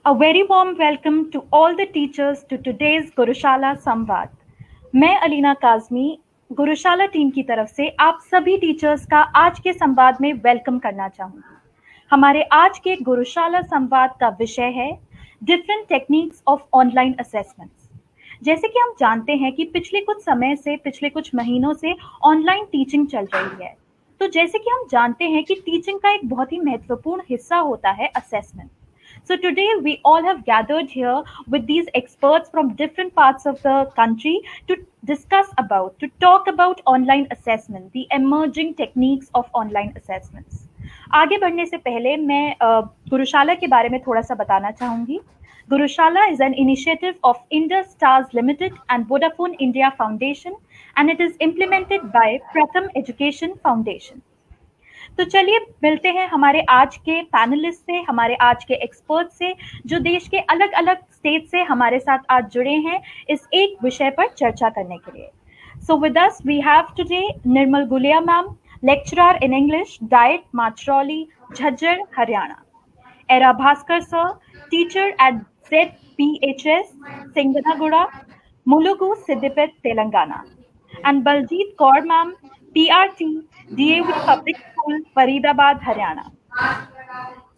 A very warm welcome to all the teachers to today's गुरुशाला संवाद। मैं Alina Kazmi गुरुशाला team की तरफ से आप सभी टीचर्स का आज के संवाद में वेलकम करना चाहूँगी। हमारे आज के गुरुशाला संवाद का विषय है different techniques of online assessments. जैसे कि हम जानते हैं कि पिछले कुछ महीनों से ऑनलाइन टीचिंग चल रही है। तो जैसे कि हम जानते हैं कि टीचिंग का एक बहुत ही महत्वपूर्ण हिस्सा होता है assessment. So today we all have gathered here with these experts from different parts of the country to to talk about online assessment, the emerging techniques of online assessments. आगे बढ़ने से पहले मैं गुरुशाला के बारे में थोड़ा सा बताना चाहूँगी। Gurushala is an initiative of Indus Stars Limited and Vodafone India Foundation, and it is implemented by Pratham Education Foundation. तो चलिए मिलते हैं हमारे आज के पैनलिस्ट से, हमारे आज के एक्सपर्ट से, जो देश के अलग अलग स्टेट से हमारे साथ आज जुड़े हैं इस एक विषय पर चर्चा करने के लिए। So with us we have today Nirmal Gulia ma'am, lecturer in English, DIET, Machrauli, Jhajjar, Haryana. Era Bhaskar sir, teacher at ZPHS, Singanagura, Mulugu, Siddipet, Telangana. And Baljeet Kaur ma'am, PRT, DAV Public School, Faridabad, Haryana.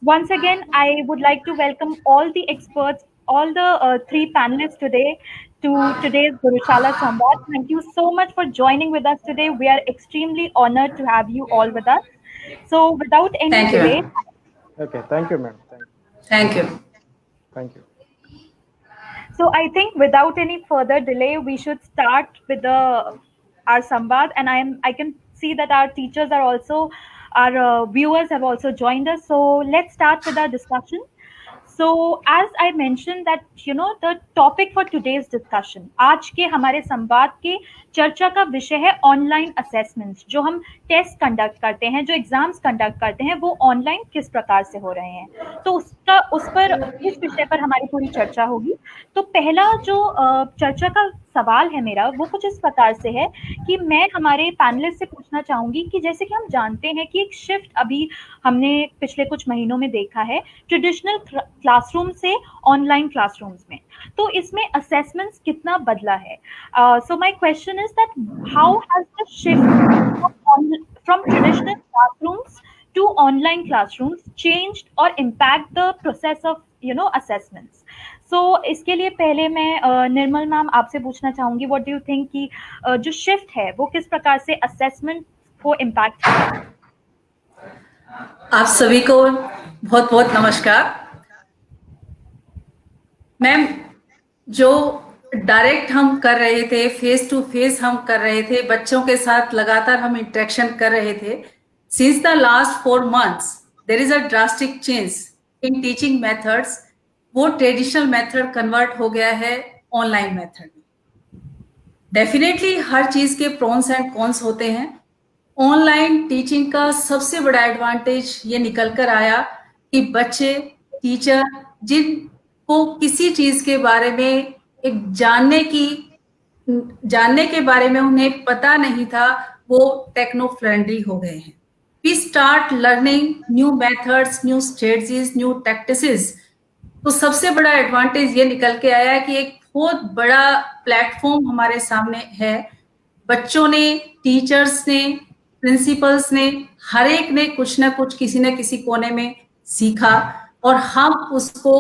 Once again, I would like to welcome all the experts, all the three panelists today to today's Gurushala Samvad. Thank you so much for joining with us today. We are extremely honored to have you all with us. So without any delay. Okay, thank you, ma'am. Thank you. Thank you. So I think without any further delay, we should start with our Samvad, and I can see that our teachers are also, our viewers have also joined us. So let's start with our discussion. So as I mentioned that, the topic for today's discussion, आज के हमारे संवाद के चर्चा का विषय है online assessments. जो हम टेस्ट कंडक्ट करते हैं, जो एग्जाम्स कंडक्ट करते हैं, वो ऑनलाइन किस प्रकार से हो रहे हैं, तो इस विषय पर हमारी पूरी चर्चा होगी। तो पहला जो चर्चा का सवाल है मेरा, वो कुछ इस प्रकार से है कि मैं हमारे पैनलिस्ट से पूछना चाहूंगी कि जैसे कि हम जानते हैं कि एक शिफ्ट अभी हमने पिछले कुछ महीनों में देखा है ट्रेडिशनल क्लासरूम से ऑनलाइन क्लासरूम्स में, तो इसमें असेसमेंट्स कितना बदला है। So my question is that how has the shift from traditional classrooms to online classrooms changed or impact the process of assessments. So इसके लिए पहले मैं निर्मल मैम आपसे पूछना चाहूंगी, व्हाट डू यू थिंक कि जो शिफ्ट है वो किस प्रकार से असेसमेंट को इम्पैक्ट है। आप सभी को बहुत बहुत नमस्कार। मैम, जो डायरेक्ट हम कर रहे थे, फेस टू फेस हम कर रहे थे, बच्चों के साथ लगातार हम इंटरेक्शन कर रहे थे, since the last 4 months there is a drastic change in teaching methods. वो ट्रेडिशनल मेथड कन्वर्ट हो गया है ऑनलाइन मेथड में। डेफिनेटली हर चीज के प्रोन्स एंड कॉन्स होते हैं। ऑनलाइन टीचिंग का सबसे बड़ा एडवांटेज ये निकल कर आया कि बच्चे, टीचर जिनको किसी चीज के बारे में जानने के बारे में उन्हें पता नहीं था, वो टेक्नो फ्रेंडली हो गए हैं। We start learning new methods, new strategies, new tactics. तो सबसे बड़ा एडवांटेज ये निकल के आया है कि एक बहुत बड़ा प्लेटफॉर्म हमारे सामने है। बच्चों ने, टीचर्स ने, प्रिंसिपल्स ने, हर एक ने कुछ ना कुछ किसी न किसी कोने में सीखा, और हम उसको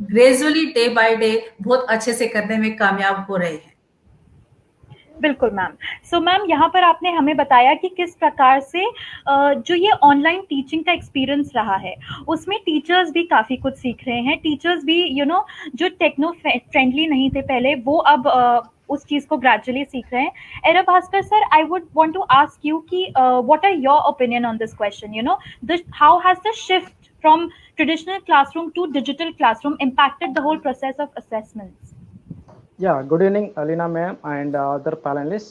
ग्रेजुअली डे बाय डे बहुत अच्छे से करने में कामयाब हो रहे हैं। बिल्कुल मैम। सो मैम, यहाँ पर आपने हमें बताया कि किस प्रकार से जो ये ऑनलाइन टीचिंग का एक्सपीरियंस रहा है, उसमें टीचर्स भी काफ़ी कुछ सीख रहे हैं। टीचर्स भी जो टेक्नो फ्रेंडली नहीं थे पहले, वो अब उस चीज़ को ग्रेजुअली सीख रहे हैं। Era Bhaskar sir, I would want to ask you कि what are your opinion on this question, how has the shift from traditional classroom to digital classroom impacted the whole process of assessments? Yeah, good evening, Alina ma'am and other panelists.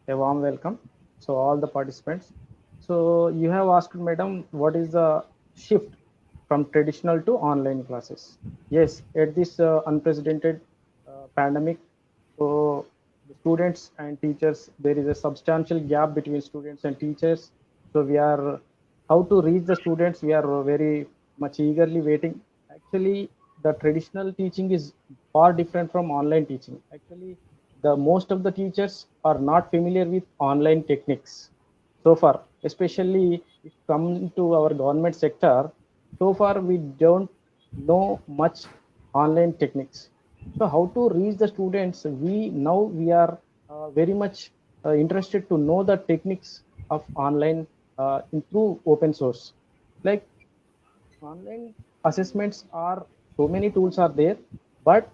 A warm welcome. So all the participants. So you have asked, madam, what is the shift from traditional to online classes? Yes, at this unprecedented pandemic, so the students and teachers, there is a substantial gap between students and teachers. So how to reach the students, we are very much eagerly waiting. Actually, the traditional teaching is far different from online teaching. Actually, the most of the teachers are not familiar with online techniques so far, especially if come to our government sector. So far, we don't know much online techniques. So how to reach the students? We are very much interested to know the techniques of online through open source. Like online assessments are, so many tools are there, but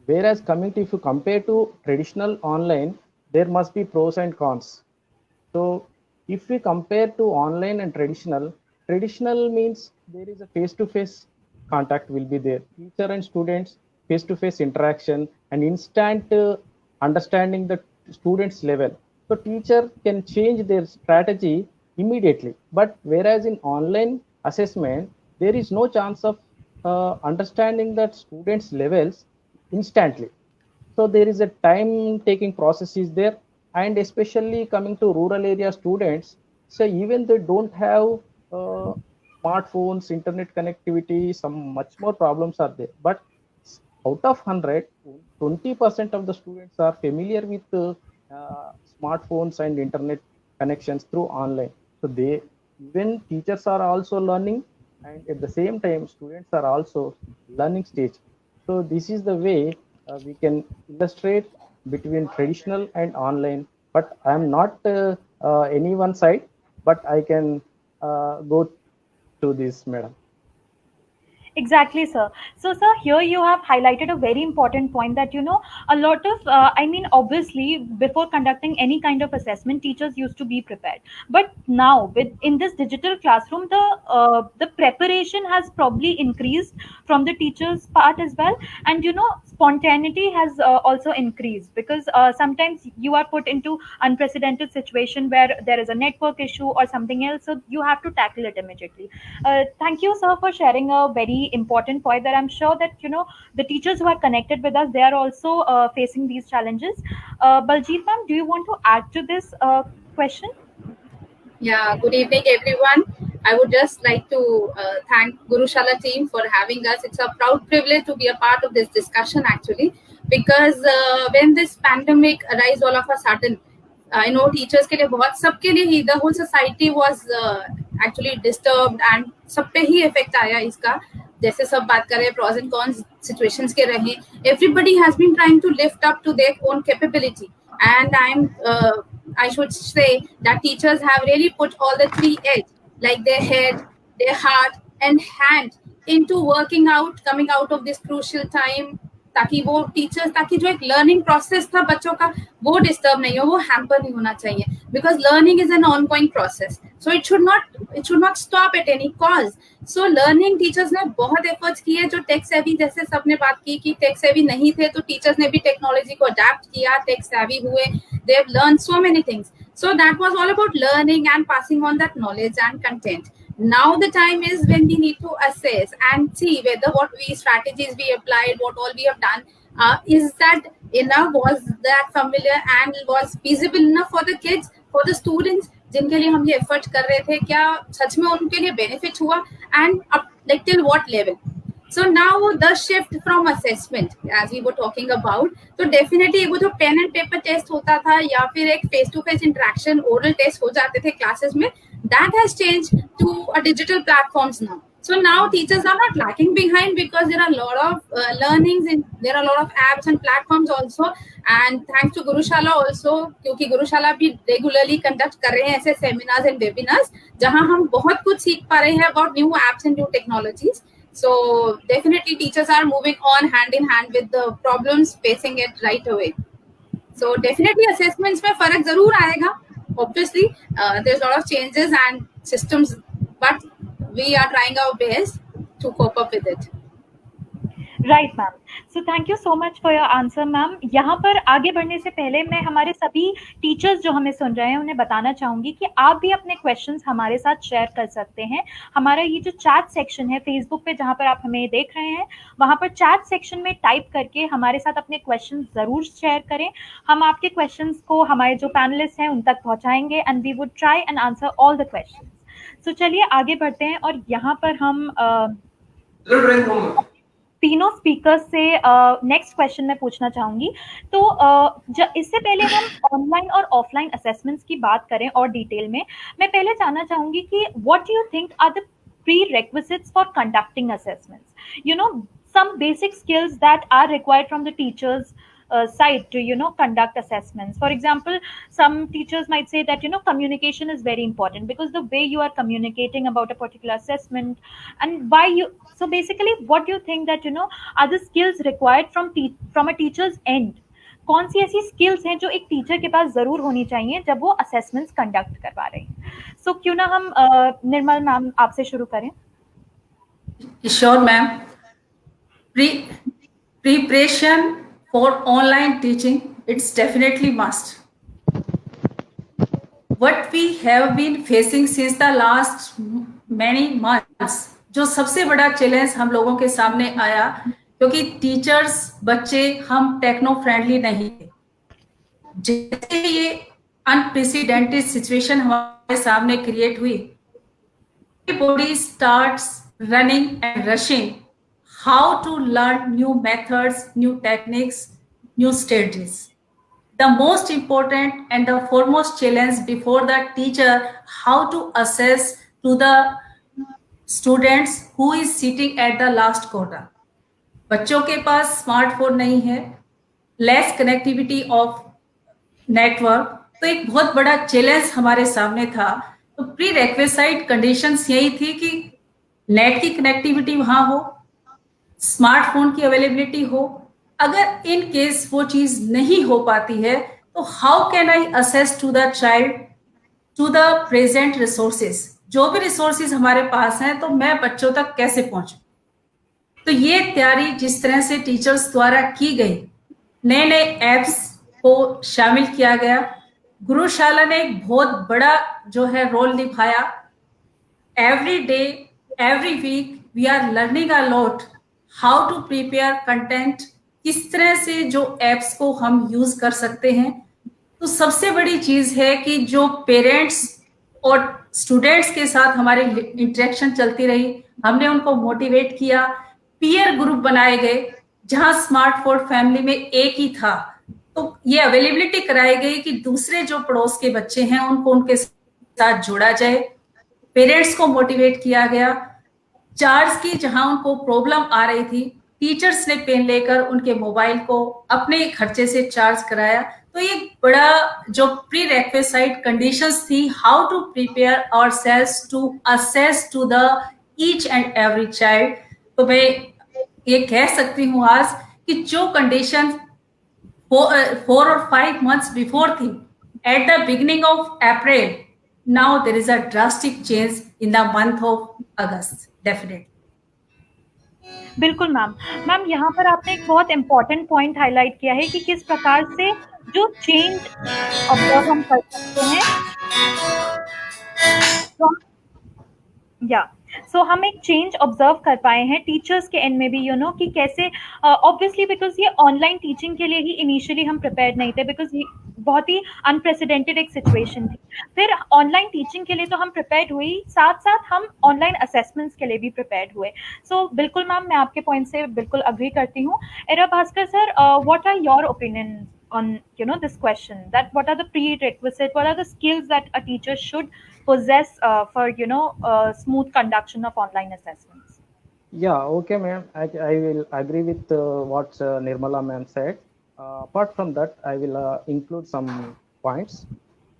whereas coming to, if you compare to traditional online, there must be pros and cons. So if we compare to online and traditional means there is a face-to-face contact will be there. Teacher and students face-to-face interaction and instant understanding the students level. So teacher can change their strategy immediately. But whereas in online assessment, there is no chance of understanding that students levels instantly. So there is a time taking process is there, and especially coming to rural area students, so even they don't have uh, smartphones, internet connectivity, some much more problems are there. But out of 100, 20% of the students are familiar with smartphones and internet connections through online. So they, even teachers are also learning, and at the same time students are also learning stage. So this is the way we can illustrate between traditional and online. But I am not any one side, but I can go to this, madam. Exactly, sir. So, sir, here you have highlighted a very important point that, a lot of, obviously, before conducting any kind of assessment, teachers used to be prepared. But now, with in this digital classroom, the preparation has probably increased from the teachers' part as well, and spontaneity has also increased because sometimes you are put into unprecedented situation where there is a network issue or something else, so you have to tackle it immediately. Thank you, sir, for sharing a very important point that I'm sure that the teachers who are connected with us, they are also facing these challenges. Baljeet ma'am, do you want to add to this question? Yeah, good evening, everyone. I would just like to thank Gurushala team for having us. It's a proud privilege to be a part of this discussion, actually, because when this pandemic arose all of a sudden, I know teachers के लिए बहुत सबके लिए ही the whole society was actually disturbed and सब पे ही effect आया इसका. जैसे सब बात कर रहे हैं pros and cons situations के रहे. Everybody has been trying to lift up to their own capability, and I should say that teachers have really put all the three edge, like their head, their heart, and hand into working out, coming out of this crucial time, ताकि वो teachers ताकि जो एक learning process था बच्चों का वो disturb नहीं हो, वो हैम्पर नहीं होना चाहिए, because learning is an ongoing process, so it should not stop at any cause. So learning teachers ने बहुत एफर्ट्स किए, जो टेक सेवी जैसे सबने बात की कि टेक सेवी नहीं थे तो टीचर्स ने भी टेक्नोलॉजी को अडेप्ट किया, टेक सेवी हुए, they have learn so many things. So that was all about learning and passing on that knowledge and content. Now the time is when we need to assess and see whether what strategies we applied, what all we have done, is that enough, was that familiar and was feasible enough for the kids, for the students जिनके लिए हम ये effort कर रहे थे, क्या सच में उनके लिए बेनिफिट हुआ, and up like till what level. So now the shift from assessment, as we were talking about, तो definitely वो जो pen and paper test होता था या फिर एक face to face interaction oral test हो जाते थे classes में, that has changed to a digital platforms now. So now teachers are not lacking behind because there are a lot of learnings and there are a lot of apps and platforms also. And thanks to Gurushala also, क्योंकि Gurushala भी regularly conduct कर रहे हैं ऐसे seminars and webinars जहाँ हम बहुत कुछ सीख पा रहे हैं about new apps and new technologies. So definitely teachers are moving on hand in hand with the problems facing it right away. So definitely assessments में फर्क जरूर आएगा. Obviously, there's a lot of changes and systems, but we are trying our best to cope up with it. Right ma'am. So thank you so much for your answer ma'am. यहाँ पर आगे बढ़ने से पहले मैं हमारे सभी टीचर्स जो हमें सुन रहे हैं उन्हें बताना चाहूँगी कि आप भी अपने क्वेश्चंस हमारे साथ शेयर कर सकते हैं. हमारा ये जो चैट सेक्शन है फेसबुक पे जहाँ पर आप हमें देख रहे हैं, वहाँ पर चैट सेक्शन में टाइप करके हमारे साथ अपने क्वेश्चन ज़रूर शेयर करें. हम आपके क्वेश्चंस को हमारे जो पैनलिस्ट हैं उन तक पहुँचाएंगे and we would try and answer all the question. So चलिए आगे बढ़ते हैं और यहाँ पर हम तीनों स्पीकर्स से नेक्स्ट क्वेश्चन मैं पूछना चाहूंगी। तो इससे पहले हम ऑनलाइन और ऑफलाइन असेसमेंट्स की बात करें और डिटेल में, मैं पहले जानना चाहूंगी कि what do you think are the prerequisites for conducting assessments? You know, some basic skills that are required from the teachers side to conduct assessments. For example, some teachers might say that communication is very important, because the way you are communicating about a particular assessment and why you, so basically what do you think that are the skills required from a teacher's end? कौन सी ऐसी skills हैं जो एक teacher के पास जरूर होनी चाहिए जब वो असेसमेंट्स कंडक्ट करवा रहे हैं? सो क्यों ना हम निर्मल मैम आपसे शुरू करें। Sure ma'am. Preparation for online teaching, it's definitely must. What we have been facing since the last many months, जो सबसे बड़ा चैलेंज हम लोगों के सामने आया, क्योंकि टीचर्स बच्चे हम टेक्नो फ्रेंडली नहीं थे। जैसे ये अनप्रेसिडेंटेड सिचुएशन हमारे सामने क्रिएट हुई, everybody starts running and rushing how to learn new methods, new techniques, new strategies. The most important and the foremost challenge before the teacher, how to assess to the students who is sitting at the last corner. बच्चों के पास smartphone नहीं है, less connectivity of network, तो एक बहुत बड़ा challenge हमारे सामने था। तो प्री रिक्विजिट कंडीशंस यही थी कि नेट की कनेक्टिविटी वहां हो, स्मार्टफोन की अवेलेबिलिटी हो। अगर इन केस वो चीज नहीं हो पाती है, तो how can I assess to the child to the present resources, जो भी रिसोर्सेज हमारे पास हैं, तो मैं बच्चों तक कैसे पहुंचूं। तो ये तैयारी जिस तरह से टीचर्स द्वारा की गई, नए नए एप्स को शामिल किया गया, गुरुशाला ने एक बहुत बड़ा जो है रोल निभाया। Every day every week we are learning a lot how to prepare content, किस तरह से जो एप्स को हम यूज कर सकते हैं। तो सबसे बड़ी चीज है कि जो पेरेंट्स और स्टूडेंट्स के साथ हमारी इंटरेक्शन चलती रही, हमने उनको मोटिवेट किया, पीयर ग्रुप बनाए गए, जहां स्मार्टफोन फैमिली में एक ही था, तो ये अवेलेबिलिटी कराई गई कि दूसरे जो पड़ोस के बच्चे हैं उनको उनके साथ जोड़ा जाए। पेरेंट्स को मोटिवेट किया गया, चार्ज की जहां उनको प्रॉब्लम आ रही थी, टीचर्स ने पेन लेकर उनके मोबाइल को अपने खर्चे से चार्ज कराया। तो ये बड़ा जो प्री रिक्विजिट कंडीशंस थी, how to prepare ourselves to assess to the each and every child. तो मैं ये कह सकती हूँ आज कि जो कंडीशन 4 or 5 months before थी, at the beginning of April, now there is a drastic change in the month of August, definitely. बिल्कुल मैम यहाँ पर आपने एक बहुत इम्पोर्टेंट पॉइंट हाईलाइट किया है कि किस प्रकार से जो चेंज ऑब्जर्व हम कर सकते हैं, सो हम एक चेंज ऑब्जर्व कर पाए हैं टीचर्स के एंड में भी, कि कैसे ऑब्वियसली बिकॉज ये ऑनलाइन टीचिंग के लिए ही इनिशियली हम प्रिपेयर्ड नहीं थे, बिकॉज ये बहुत ही अनप्रेसिडेंटेड एक सिचुएशन थी। फिर ऑनलाइन टीचिंग के लिए तो हम प्रिपेयर्ड हुए, साथ साथ हम ऑनलाइन असेसमेंट्स के लिए भी प्रिपेयर्ड हुए। सो बिल्कुल मैम, मैं आपके पॉइंट से बिल्कुल अग्री करती हूँ। Era Bhaskar sir, what are your opinion on this question, that what are the prerequisites, what are the skills that a teacher should possess for smooth conduction of online assessments? Yeah, okay ma'am, I will agree with what Nirmala ma'am said. Apart from that, I will include some points.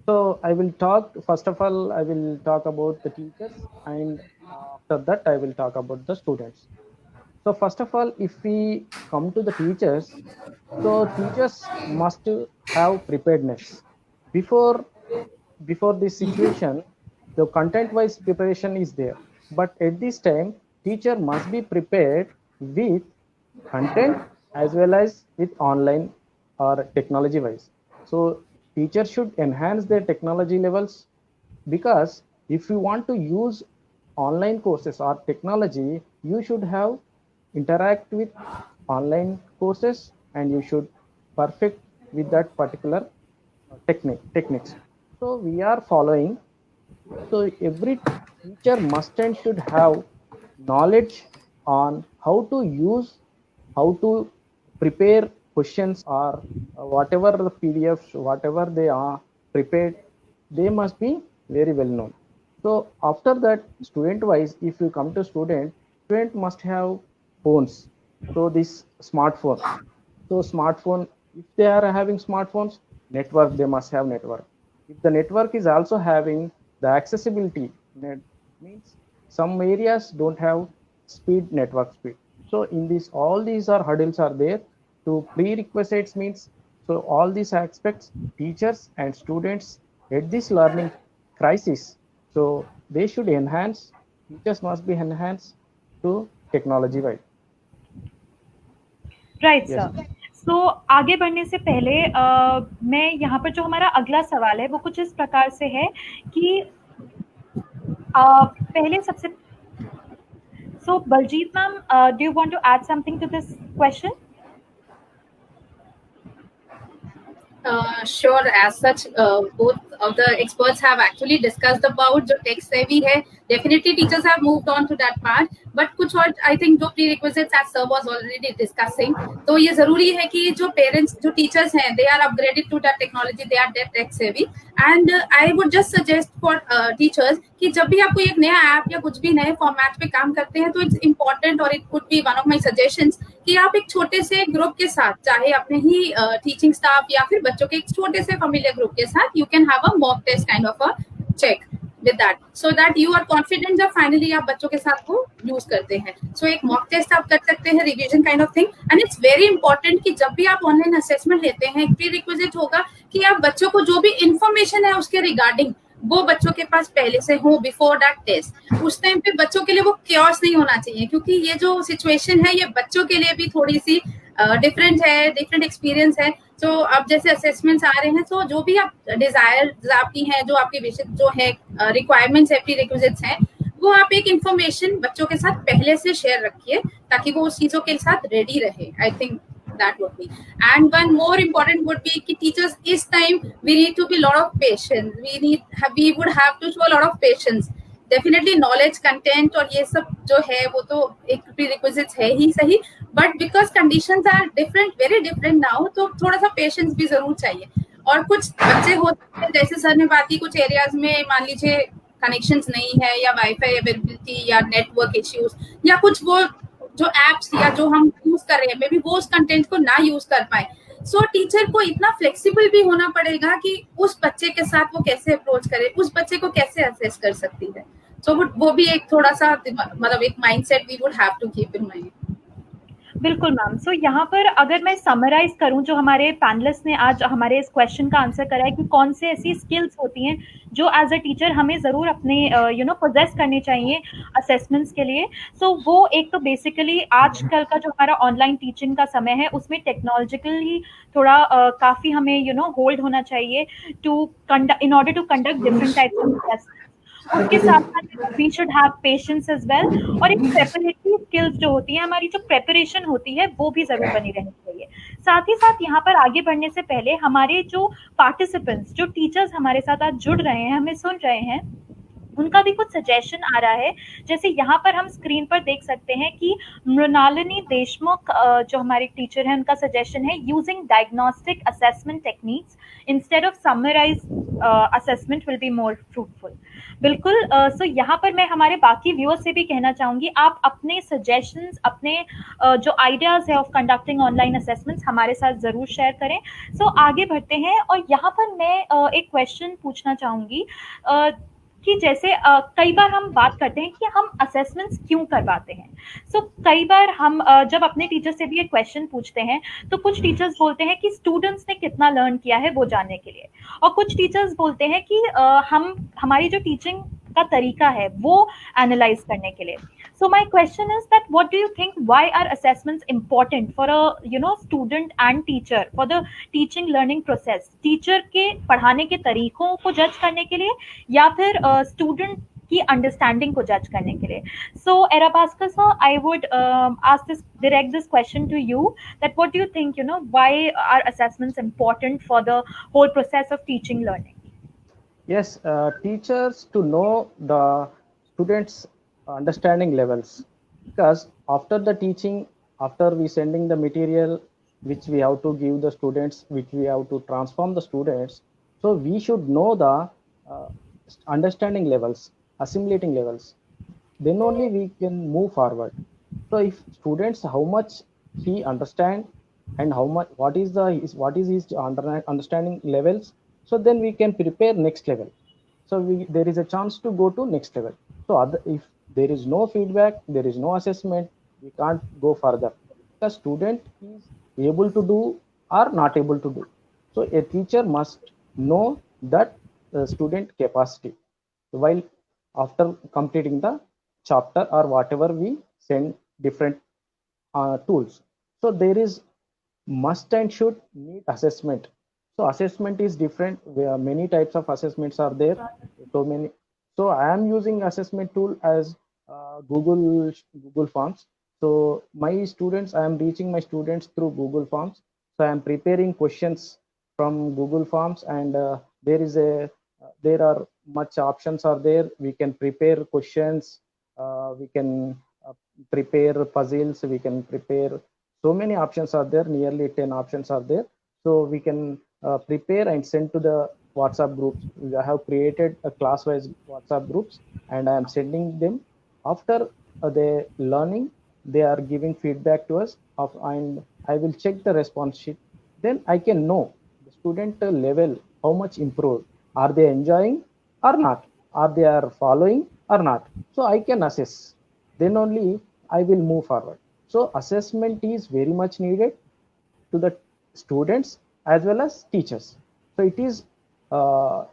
So I will talk, first of all I will talk about the teachers, and after that I will talk about the students. So first of all, if we come to the teachers, so teachers must have preparedness before this situation. The content wise preparation is there, but at this time teacher must be prepared with content as well as with online or technology wise. So teacher should enhance their technology levels, because if you want to use online courses or technology, you should have interact with online courses and you should perfect with that particular techniques. So we are following, so every teacher must and should have knowledge on how to use how to prepare questions or whatever the PDFs, whatever they are prepared, they must be very well known. So after that, student wise, if you come to student must have phones. So this smartphone. So smartphone, if they are having smartphones, network, they must have network. If the network is also having the accessibility, net means some areas don't have network speed. So in this, all these are hurdles are there. To prerequisites means, so all these aspects, teachers and students at this learning crisis, so they should enhance, teachers must be enhanced to technology wise. Right Yes. Sir. So आगे बढ़ने से पहले मैं यहाँ पर जो हमारा अगला सवाल है वो कुछ इस प्रकार से है कि पहले सबसे so Baljeet ma'am, do you want to add something to this question? Sure, as such, both of the experts have actually discussed about जो tech savvy है, definitely teachers have moved on to that part, but कुछ और I think जो prerequisites as sir was already discussing, तो ये जरूरी है कि जो parents, जो teachers हैं, they are upgraded to that technology, they are tech savvy, and I would just suggest for teachers कि जब भी आप कोई एक नया ऐप या कुछ भी नए फॉर्मेट पे काम करते हैं तो इट्स इम्पोर्टेंट और it could be one of my suggestions कि आप एक छोटे से ग्रुप के साथ, चाहे अपने ही टीचिंग स्टाफ या फिर बच्चों के एक छोटे से फैमिलियर ग्रुप के साथ, you can have a mock test kind of a check with that, so that you are confident जब finally आप बच्चों के साथ वो यूज करते हैं. So एक मॉक टेस्ट आप कर सकते हैं, revision kind of thing, and it's very important कि जब भी आप ऑनलाइन असेसमेंट लेते हैं, एक प्री रिक्विजिट होगा कि आप बच्चों को जो भी इंफॉर्मेशन है उसके रिगार्डिंग वो बच्चों के पास पहले से हो बिफोर दैट टेस्ट. उस टाइम पे बच्चों के लिए वो क्योस नहीं होना चाहिए, क्योंकि ये जो सिचुएशन है ये बच्चों के लिए भी थोड़ी सी डिफरेंट है, डिफरेंट एक्सपीरियंस है. तो अब जैसे असेसमेंट्स आ रहे हैं, तो जो भी आप डिजायर आपकी है, जो आपकी विषय जो है रिक्वायरमेंट्स है, प्री रिक्विजिट्स हैं, वो आप एक इंफॉर्मेशन बच्चों के साथ पहले से शेयर रखिए ताकि वो उस चीजों के साथ रेडी रहे. I think that would be, and one more important would be कि teachers इस time we need to be lot of patience, we would have to show a lot of patience. Definitely knowledge content और ये सब जो है वो तो एक prerequisites है ही सही, but because conditions are different, very different now, तो थोड़ा सा patience भी जरूर चाहिए. और कुछ बच्चे होते हैं, जैसे सर ने बात की, कुछ एरियाज में मान लीजिए कनेक्शंस नहीं है या वाईफाई अवेलेबिलिटी या नेटवर्क इश्यूज या कुछ वो जो एप्स या जो हम यूज कर रहे हैं मे बी वो उस कंटेंट को ना यूज कर पाए. सो टीचर को इतना फ्लेक्सिबल भी होना पड़ेगा कि उस बच्चे के साथ वो कैसे अप्रोच करे, उस बच्चे को कैसे असेस कर सकती है. सो वो भी एक थोड़ा सा मतलब एक mindset we would have to keep in mind. बिल्कुल मैम. सो यहाँ पर अगर मैं समराइज करूँ जो हमारे पैनलिस्ट ने आज हमारे इस क्वेश्चन का आंसर करा है कि कौन से ऐसी स्किल्स होती हैं जो एज अ टीचर हमें ज़रूर अपने पोजेस करनी चाहिए असेसमेंट्स के लिए. सो वो एक तो बेसिकली आजकल का जो हमारा ऑनलाइन टीचिंग का समय है उसमें टेक्नोलॉजिकली थोड़ा काफ़ी हमें होल्ड होना चाहिए to conduct in order to conduct different types of test. उसके साथ साथ we should have patience as well, और एक प्रेपरेटरी स्किल्स जो होती है, हमारी जो प्रेपरेशन होती है वो भी जरूर बनी रहनी चाहिए. साथ ही साथ यहाँ पर आगे बढ़ने से पहले हमारे जो पार्टिसिपेंट्स, जो टीचर्स हमारे साथ आज जुड़ रहे हैं, हमें सुन रहे हैं, उनका भी कुछ सजेशन आ रहा है. जैसे यहाँ पर हम स्क्रीन पर देख सकते हैं कि मृणालिनी देशमुख जो हमारी टीचर है, उनका सजेशन है using diagnostic assessment techniques instead of summarise assessment will be more fruitful. बिल्कुल. सो यहाँ पर मैं हमारे बाकी व्यूअर्स से भी कहना चाहूँगी, आप अपने सजेशंस, अपने जो आइडियाज़ है ऑफ कंडक्टिंग ऑनलाइन असेसमेंट्स हमारे साथ ज़रूर शेयर करें. सो आगे बढ़ते हैं, और यहाँ पर मैं एक क्वेश्चन पूछना चाहूँगी कि जैसे कई बार हम बात करते हैं कि हम असेसमेंट्स क्यों करवाते हैं. सो कई बार हम जब अपने टीचर से भी एक क्वेश्चन पूछते हैं तो कुछ टीचर्स बोलते हैं कि स्टूडेंट्स ने कितना लर्न किया है वो जानने के लिए, और कुछ टीचर्स बोलते हैं कि हमारी जो टीचिंग का तरीका है वो एनालाइज करने के लिए. So my question is that what do you think, why are assessments important for a student and teacher for the teaching learning process? Teacher के पढ़ाने के तरीकों को जज करने के लिए या फिर स्टूडेंट की अंडरस्टैंडिंग को जज करने के लिए. So Arabasca sir, I would direct this question to you, that what do you think, why are assessments important for the whole process of teaching learning? Yes, teachers to know the students' understanding levels, because after the teaching after we sending the material which we have to give the students, which we have to transform the students, so we should know the uh, understanding levels, assimilating levels, then only we can move forward. So if students how much he understand and how much what is his understanding levels, so then we can prepare next level. So there is a chance to go to next level. So if there is no feedback, there is no assessment, we can't go further. The student is able to do or not able to do. So a teacher must know that student capacity while after completing the chapter or whatever we send different tools. So there is must and should need assessment. So assessment is different, where many types of assessments are there. So many. So I am using assessment tool as Google Forms. So my students, I am reaching my students through Google Forms. So I am preparing questions from Google Forms, and there are much options are there. We can prepare questions, we can prepare puzzles, we can prepare, so many options are there, nearly 10 options are there. So we can prepare and send to the WhatsApp groups. I have created a class wise WhatsApp groups, and I am sending them. After they learning, they are giving feedback to us and I will check the response sheet. Then I can know the student level, how much improved, are they enjoying or not, are they are following or not. So I can assess, then only I will move forward. So assessment is very much needed to the students as well as teachers. So it is a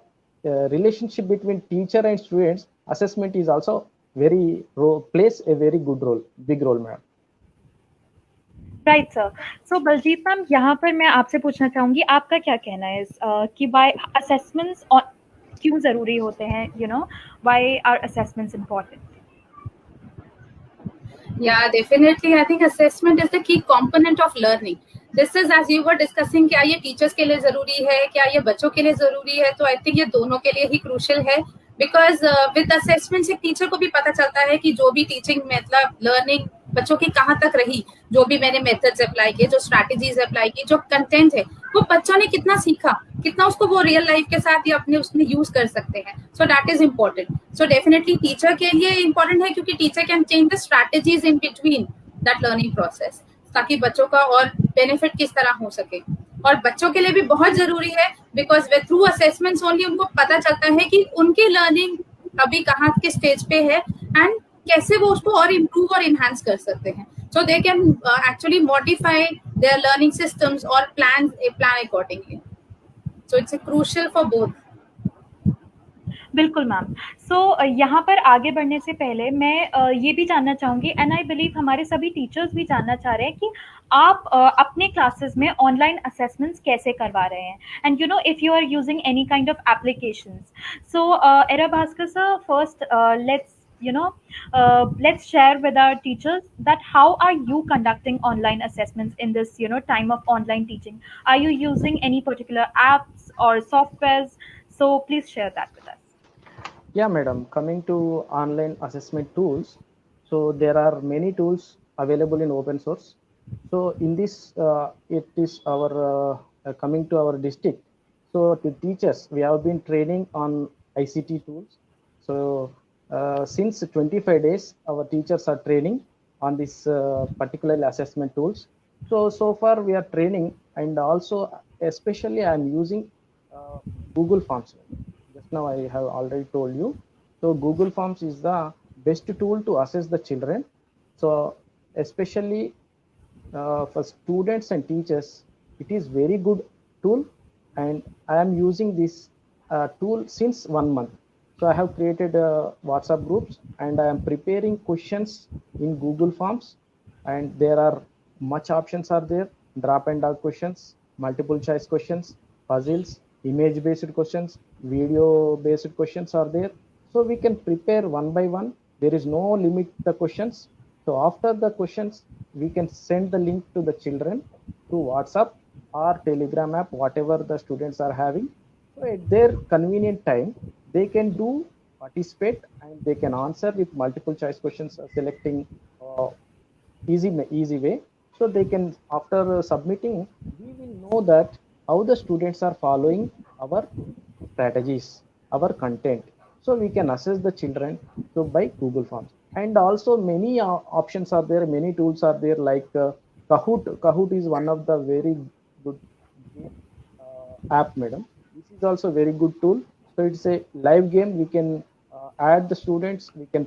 relationship between teacher and students. Assessment is also plays a very good role, big role, madam. Right sir. So Baljeet ma'am, यहाँ पर मैं आपसे पूछना चाहूंगी, आपका क्या कहना है कि वाई असेसमेंट्स क्यों जरूरी होते हैं, you know, why are assessments important? Yeah, definitely. I think assessment is the key component of learning. This is, as you were discussing, क्या ये teachers के लिए जरूरी है, क्या ये बच्चों के लिए जरूरी है, तो I think ये दोनों के लिए ही crucial है. Because with assessments एक टीचर को भी पता चलता है कि जो भी टीचिंग मतलब लर्निंग बच्चों की कहाँ तक रही, जो भी मैंने मेथड्स अप्लाई किए, जो स्ट्रैटेजीज अप्लाई की, जो कंटेंट है, वो बच्चों ने कितना सीखा, कितना उसको वो रियल लाइफ के साथ या अपने उसमें यूज कर सकते हैं. So that is important. So definitely teacher के लिए इम्पोर्टेंट है, क्योंकि teacher can change the strategies in between that learning process, ताकि बच्चों का और बेनिफिट किस तरह हो सके. और बच्चों के लिए भी बहुत जरूरी है, because way through assessments only उनको पता चलता है कि उनकी लर्निंग अभी कहाँ के स्टेज पे है एंड कैसे वो उसको और इम्प्रूव और इनहांस कर सकते हैं. So they can actually modify their learning systems और plan accordingly. So it's crucial for both. बिल्कुल मैम. सो यहाँ पर आगे बढ़ने से पहले मैं ये भी जानना चाहूँगी, एंड आई बिलीव हमारे सभी टीचर्स भी जानना चाह रहे हैं कि आप अपने क्लासेस में ऑनलाइन असेसमेंट्स कैसे करवा रहे हैं, and you know if you are using any kind of applications. So Era Bhaskar sir, first let's share with our teachers that how are you conducting online assessments in this time of online teaching. Are you using any particular apps or softwares? So please share that with us. Yeah, madam. Coming to online assessment tools, so there are many tools available in open source. So in this, it is our coming to our district. So to teachers, we have been training on ICT tools. So since 25 days, our teachers are training on this particular assessment tools. So far we are training, and also especially I am using Google Forms. Now I have already told you. So Google Forms is the best tool to assess the children. So especially for students and teachers, it is very good tool, and I am using this tool since 1 month. So I have created WhatsApp groups, and I am preparing questions in Google Forms, and there are much options are there: drop and dog questions, multiple choice questions, puzzles, image based questions, video based questions are there. So we can prepare one by one. There is no limit to the questions. So after the questions, we can send the link to the children through WhatsApp or Telegram app, whatever the students are having. So at their convenient time, they can do participate, and they can answer with multiple choice questions, selecting easy way. So they can, after submitting, we will know that how the students are following our strategies, our content. So we can assess the children so by Google Forms. And also many options are there, many tools are there, like Kahoot. Kahoot is one of the very good app, madam. This is also very good tool. So it's a live game. We can add the students. We can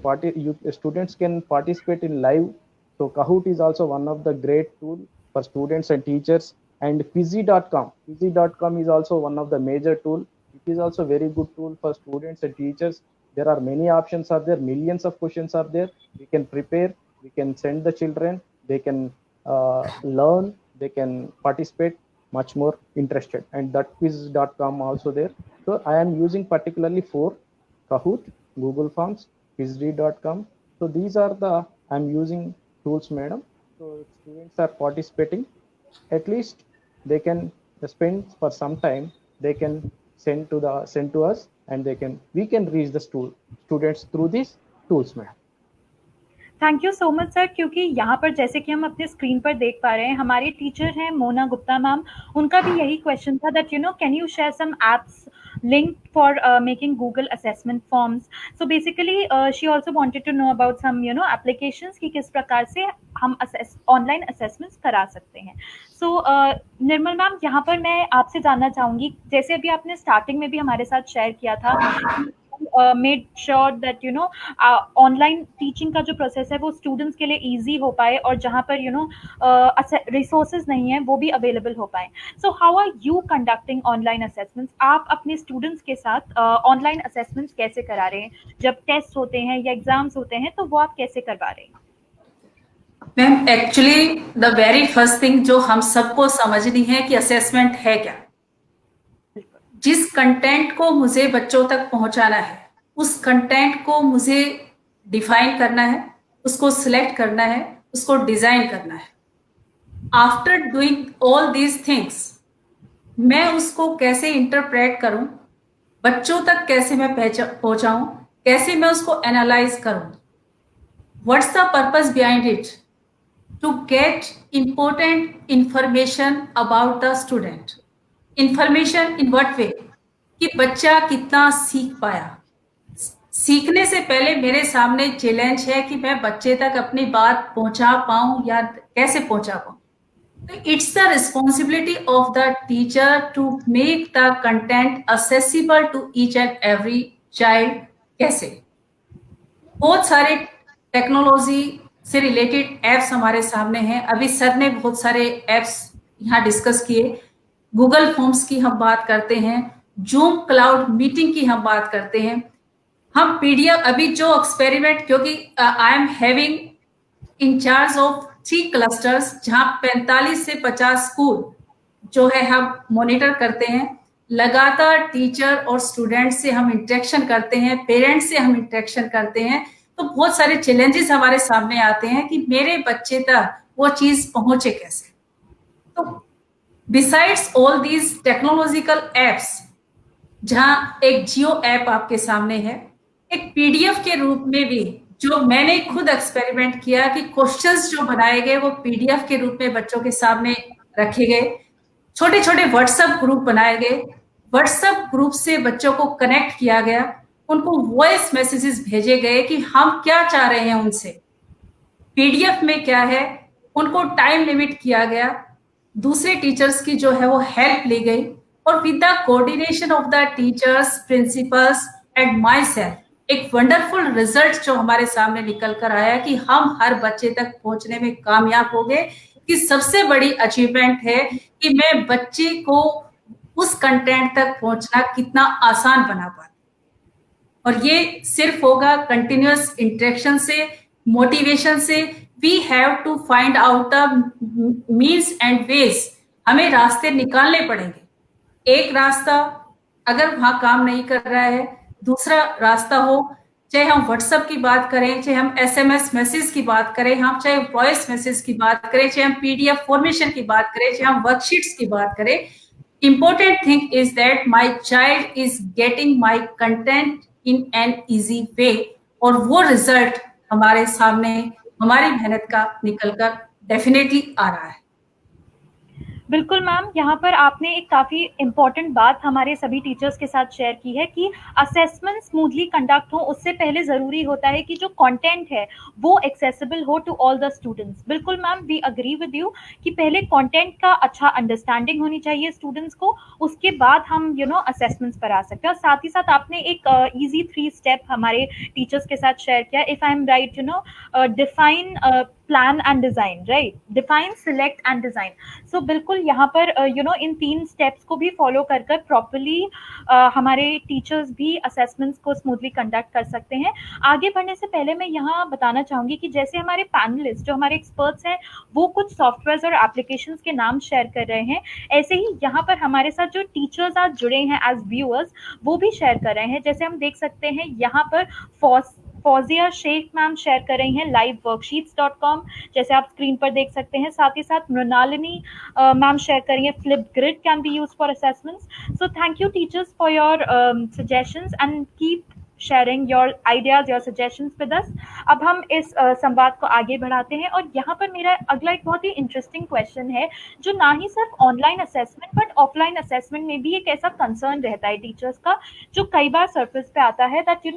students can participate in live. So Kahoot is also one of the great tool for students and teachers. And Quizzy.com. Quizzy.com is also one of the major tool. It is also very good tool for students and teachers. There are many options are there. Millions of questions are there. We can prepare. We can send the children. They can learn. They can participate much more interested. And that quiz.com also there. So I am using particularly for Kahoot, Google Forms, quizd.com. So these are the I'm using tools, madam. So students are participating. At least they can spend for some time. They can send to us, and we can reach the students through these tools, madam. Thank you so much sir, क्योंकि यहाँ पर जैसे कि हम अपने screen पर देख पा रहे हैं, हमारे टीचर हैं मोना गुप्ता मैम, उनका भी यही क्वेश्चन था that can you share some apps linked for making Google assessment forms. So basically she also wanted to know about some applications कि किस प्रकार से हम ऑनलाइन असेसमेंट्स करा सकते हैं. सो निर्मल मैम, यहाँ पर मैं आपसे जानना चाहूँगी, जैसे अभी आपने स्टार्टिंग में भी हमारे साथ शेयर किया था, made sure that online teaching का जो प्रोसेस है वो स्टूडेंट्स के लिए ईजी हो पाए, और जहाँ पर रिसोर्सेज नहीं है वो भी अवेलेबल हो पाए. So how are you conducting online assessments? आप अपने स्टूडेंट्स के साथ ऑनलाइन असेसमेंट्स कैसे करा रहे हैं? जब टेस्ट होते हैं या एग्जाम्स होते हैं तो वो आप कैसे करवा रहे हैं? Ma'am, actually the very first thing जो हम सबको समझनी है कि असेसमेंट है क्या. जिस कंटेंट को मुझे बच्चों तक पहुंचाना है, उस कंटेंट को मुझे डिफाइन करना है, उसको सिलेक्ट करना है, उसको डिजाइन करना है. After doing all these things, मैं उसको कैसे इंटरप्रेट करूं, बच्चों तक कैसे मैं पहुंचाऊं, कैसे मैं उसको एनालाइज करूं, what's the purpose behind it, to get important information about the student. Information in what way, कि बच्चा कितना सीख पाया. सीखने से पहले मेरे सामने चैलेंज है कि मैं बच्चे तक अपनी बात पहुंचा पाऊं या कैसे पहुंचा पाऊं. तो it's the responsibility of the teacher to make the content accessible to each and every child. कैसे? बहुत सारे टेक्नोलॉजी से रिलेटेड एप्स हमारे सामने हैं. अभी सर ने बहुत सारे एप्स यहाँ डिस्कस किए. गूगल फॉर्म्स की हम बात करते हैं, जूम क्लाउड मीटिंग की हम बात करते हैं. हम पीडीएफ अभी जो एक्सपेरिमेंट, क्योंकि I am having in charge of 3 clusters, जहां 45 से 50 स्कूल जो है हम मॉनिटर करते हैं. लगातार टीचर और स्टूडेंट से हम इंटरेक्शन करते हैं, पेरेंट्स से हम इंटरेक्शन करते हैं. तो बहुत सारे चैलेंजेस हमारे सामने आते हैं कि मेरे बच्चे तक वो चीज पहुंचे कैसे. तो besides all these technological apps, जहां एक जियो ऐप आपके सामने है, एक पीडीएफ के रूप में भी जो मैंने खुद एक्सपेरिमेंट किया कि क्वेश्चंस जो बनाए गए वो पीडीएफ के रूप में बच्चों के सामने रखे गए. छोटे छोटे व्हाट्सएप ग्रुप बनाए गए. व्हाट्सएप ग्रुप से बच्चों को कनेक्ट किया गया. उनको वॉइस मैसेजेस भेजे गए कि हम क्या चाह रहे हैं उनसे. पीडीएफ में क्या है, उनको टाइम लिमिट किया गया. दूसरे टीचर्स की जो है वो हेल्प ली गई, और with the coordination of the teachers, principles and my self, एक वंडरफुल रिजल्ट जो हमारे सामने निकल कर आया कि हम हर बच्चे तक पहुंचने में कामयाब हो गए. कि सबसे बड़ी अचीवमेंट है कि मैं बच्चे को उस कंटेंट तक पहुंचना कितना आसान बना पाता. और ये सिर्फ होगा कंटिन्यूअस इंटरेक्शन से, मोटिवेशन से. We have to find out the means and ways. हमें रास्ते निकालने पड़ेंगे. एक रास्ता अगर वहां काम नहीं कर रहा है, दूसरा रास्ता हो, चाहे हम व्हाट्सएप की बात करें, चाहे हम एसएमएस मैसेज की बात करें, हम चाहे वॉइस मैसेज की बात करें, चाहे हम पीडीएफ फॉर्मेशन की बात करें, चाहे हम वर्कशीट्स की बात करें. Important thing is that my child is getting my content in an easy way, और वो रिजल्ट हमारे सामने हमारी मेहनत का निकल कर डेफिनेटली आ रहा है। बिल्कुल मैम, यहाँ पर आपने एक काफ़ी इम्पोर्टेंट बात हमारे सभी टीचर्स के साथ शेयर की है कि असेसमेंट स्मूथली कंडक्ट हो उससे पहले ज़रूरी होता है कि जो कंटेंट है वो एक्सेसिबल हो टू ऑल द स्टूडेंट्स। बिल्कुल ma'am, we agree with you कि पहले कंटेंट का अच्छा अंडरस्टैंडिंग होनी चाहिए स्टूडेंट्स को, उसके बाद हम असेसमेंट्स पर आ सकते हैं। और साथ ही साथ आपने एक ईजी 3 स्टेप हमारे टीचर्स के साथ शेयर किया। If I am right, define, plan and design, right? Define, select and design. So बिल्कुल यहाँ पर इन 3 स्टेप्स को भी फॉलो कर प्रॉपरली हमारे टीचर्स भी असेसमेंट्स को स्मूथली कंडक्ट कर सकते हैं। आगे बढ़ने से पहले मैं यहाँ बताना चाहूँगी कि जैसे हमारे पैनलिस्ट जो हमारे एक्सपर्ट्स हैं वो कुछ सॉफ्टवेयर्स और एप्लीकेशंस के नाम शेयर कर रहे हैं, ऐसे ही यहाँ पर हमारे साथ जो टीचर्स आज जुड़े हैं एज व्यूअर्स वो भी शेयर कर रहे हैं। जैसे हम देख सकते हैं यहाँ पर फौजिया शेख मैम शेयर कर रही हैं liveworksheets.com, जैसे आप स्क्रीन पर देख सकते हैं। साथ ही साथ मृणालिनी मैम शेयर कर रही हैं Flipgrid can be used for assessments. So thank you teachers for your suggestions and keep sharing your ideas, your suggestions with us. अब हम इस संवाद को आगे बढ़ाते हैं और यहाँ पर मेरा अगला एक बहुत ही इंटरेस्टिंग क्वेश्चन है जो ना ही सिर्फ online assessment but offline assessment में भी एक ऐसा कंसर्न रहता है टीचर्स का जो कई बार सरफेस पे आता है, दैट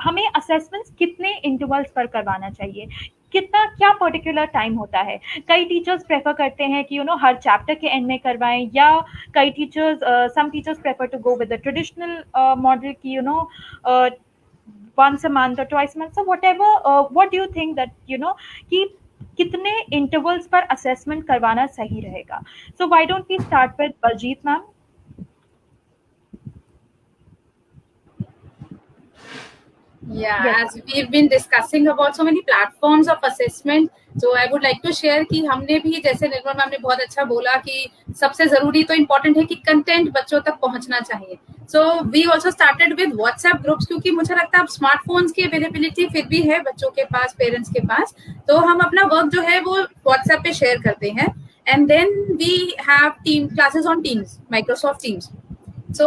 हमें असेसमेंट्स कितने इंटरवल्स पर करवाना चाहिए, कितना क्या पर्टिकुलर टाइम होता है। कई टीचर्स प्रेफर करते हैं कि हर चैप्टर के एंड में करवाएं, या कई teachers some teachers prefer to go with the traditional model की once a month or twice a month. So whatever, what do you think that कि कितने इंटरवल्स पर असेसमेंट करवाना सही रहेगा? So why don't we start with Baljeet ma'am? Yeah, Yes. as we've been discussing about so many platforms of assessment, so I would like to share कि हमने भी, जैसे निर्मल मैम ने बहुत अच्छा बोला कि सबसे जरूरी तो इम्पोर्टेंट है कि कंटेंट बच्चों तक पहुंचना चाहिए। So we also started with WhatsApp groups, क्योंकि मुझे लगता है अब स्मार्टफोन्स की अवेलेबिलिटी फिर भी है बच्चों के पास, पेरेंट्स के पास, तो हम अपना वर्क जो है वो व्हाट्सएप पे शेयर करते हैं। And then we have team classes on Teams, Microsoft Teams. So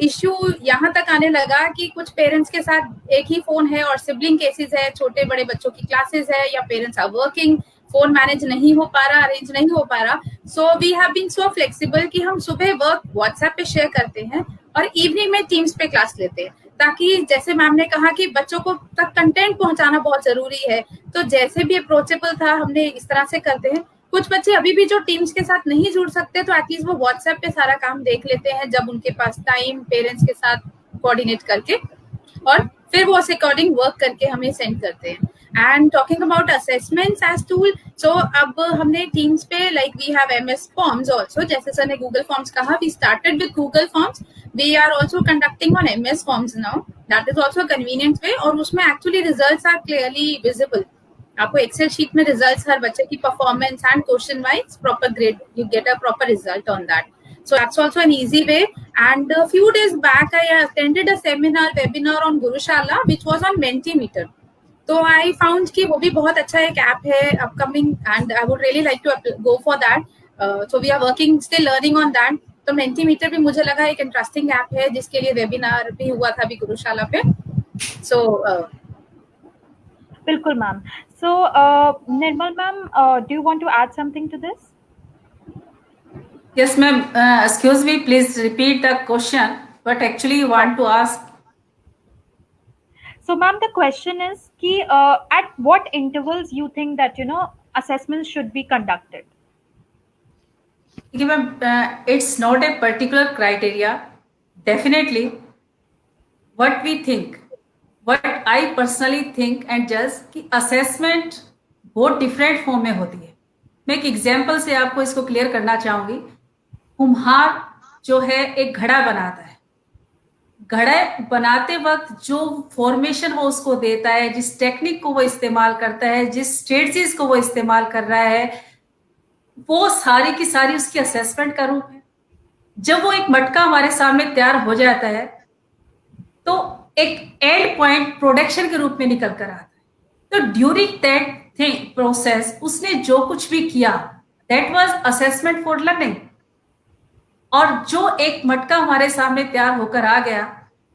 issue यहाँ तक आने लगा कि कुछ पेरेंट्स के साथ एक ही फोन है और सिबलिंग केसेस है, छोटे बड़े बच्चों की क्लासेस है, या parents are working, phone manage नहीं हो पा रहा, अरेंज नहीं हो पा रहा। So we have been so flexible कि हम सुबह वर्क व्हाट्सएप पे शेयर करते हैं और इवनिंग में टीम्स पे क्लास लेते हैं, ताकि जैसे मैम ने कहा कि बच्चों को तक कंटेंट पहुंचाना बहुत जरूरी है, तो जैसे भी अप्रोचेबल था हमने इस तरह से करते हैं। कुछ बच्चे अभी भी जो टीम्स के साथ नहीं जुड़ सकते तो एटलीस्ट वो व्हाट्सएप पे सारा काम देख लेते हैं जब उनके पास टाइम, पेरेंट्स के साथ कोऑर्डिनेट करके, और फिर वो उस अकॉर्डिंग वर्क करके हमें सेंड करते हैं। And talking about assessments as tool, so अब हमने टीम्स पे like we have MS forms also, जैसे सर ने गूगल फॉर्म्स कहा, we started with Google forms, we are also conducting on MS forms now, that is also convenient way, और उसमें actually results are clearly visible. आपको Excel sheet में results, हर बच्चे की performance and question wise proper grade, you get a proper result on that. So that's also an easy way. And a few days back, I attended a webinar on Gurushala, which was on Mentimeter. So I found कि वो भी बहुत अच्छा एक app है upcoming, and I would really like to go for that. So we are working, still learning on that. तो Mentimeter भी मुझे लगा एक इंटरेस्टिंग ऐप है जिसके लिए वेबिनार भी हुआ था अभी गुरुशाला पे. So बिल्कुल ma'am. So Nirmal ma'am, do you want to add something to this? Yes, ma'am. Excuse me, please repeat the question. But actually, you want to ask. So, ma'am, the question is, कि at what intervals you think that assessments should be conducted? Okay, ma'am. It's not a particular criteria. Definitely, what we think, what I personally think and judge कि assessment बहुत different form में होती है. मैं एक example से आपको इसको क्लियर करना चाहूंगी. कुम्हार जो है एक घड़ा बनाता है, घड़ा बनाते वक्त जो फॉर्मेशन वो उसको देता है, जिस टेक्निक को वो इस्तेमाल करता है, जिस स्ट्रेटजीज को वो इस्तेमाल कर रहा है, वो सारी की सारी उसकी असेसमेंट का रूप है. जब वो एक मटका हमारे सामने तैयार हो जाता है तो एक एंड पॉइंट प्रोडक्शन के रूप में निकल कर आता है. तो ड्यूरिंग दैट प्रोसेस उसने जो कुछ भी किया, that was assessment for learning. और जो एक मटका हमारे सामने तैयार होकर आ गया,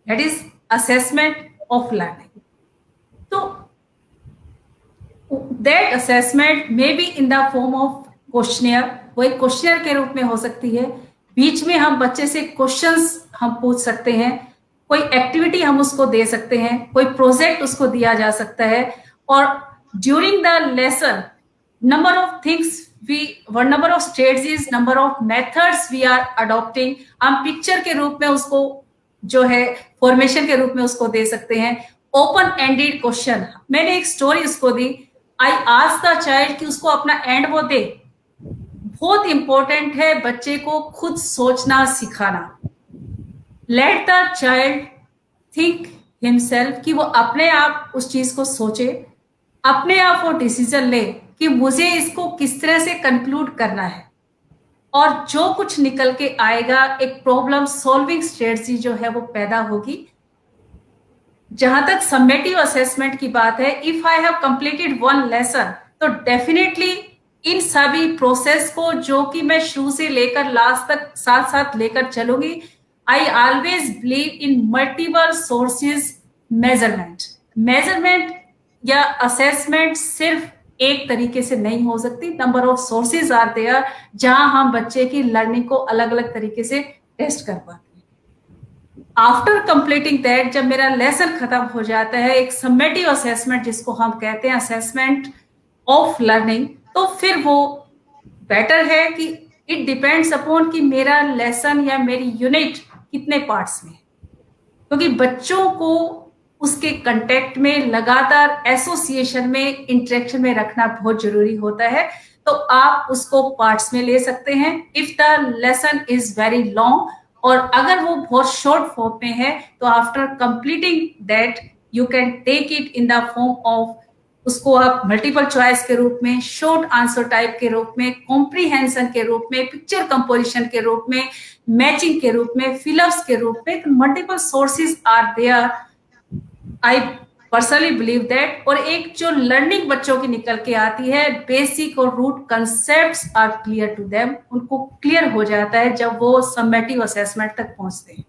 that is assessment of learning. तो that assessment may be in the form of questionnaire, वो एक क्वेश्चनियर के रूप में हो सकती है। बीच में हम बच्चे से क्वेश्चंस हम पूछ सकते हैं, कोई एक्टिविटी हम उसको दे सकते हैं, कोई प्रोजेक्ट उसको दिया जा सकता है, और during the lesson number of things number of strategies, number of methods we are adopting, हम पिक्चर के रूप में उसको जो है फॉर्मेशन के रूप में उसको दे सकते हैं। ओपन एंडेड क्वेश्चन, मैंने एक स्टोरी उसको दी, आई आस्क द चाइल्ड कि उसको अपना एंड वो दे। बहुत इंपॉर्टेंट है बच्चे को खुद सोचना सिखाना। Let the child think himself, कि वो अपने आप उस चीज को सोचे, अपने आप वो डिसीजन ले कि मुझे इसको किस तरह से कंक्लूड करना है, और जो कुछ निकल के आएगा एक प्रॉब्लम सॉल्विंग स्ट्रेटजी जो है वो पैदा होगी। जहां तक समेटिव असेसमेंट की बात है, if I have completed one lesson, तो डेफिनेटली इन सभी प्रोसेस को जो कि मैं शुरू से लेकर लास्ट तक साथ साथ लेकर चलूंगी। I always believe in multiple sources measurement या असेसमेंट सिर्फ एक तरीके से नहीं हो सकती। Number of sources are there जहां हम बच्चे की लर्निंग को अलग अलग तरीके से टेस्ट कर पाते हैं। आफ्टर कंप्लीटिंग दैट, जब मेरा लेसन खत्म हो जाता है, एक समेटिव असेसमेंट जिसको हम कहते हैं असेसमेंट ऑफ लर्निंग, तो फिर वो बेटर है कि इट डिपेंड्स अपॉन कि मेरा लेसन या मेरी यूनिट कितने पार्ट्स में है, क्योंकि बच्चों को उसके कंटेक्ट में लगातार एसोसिएशन में इंटरेक्शन में रखना बहुत जरूरी होता है। तो आप उसको पार्ट्स में ले सकते हैं if the lesson is very long, और अगर वो बहुत शॉर्ट फॉर्म में है तो after completing that you can take it in the form of, उसको आप मल्टीपल चॉइस के रूप में, शॉर्ट आंसर टाइप के रूप में, कॉम्प्रीहेंशन के रूप में, पिक्चर कंपोजिशन के रूप में, मैचिंग के रूप में, फिलअप्स के रूप में। Multiple sources are there, I personally believe that. और एक जो लर्निंग बच्चों की निकल के आती है, बेसिक और root concepts are clear to them, उनको क्लियर हो जाता है जब वो समेटिव असेसमेंट तक पहुंचते हैं।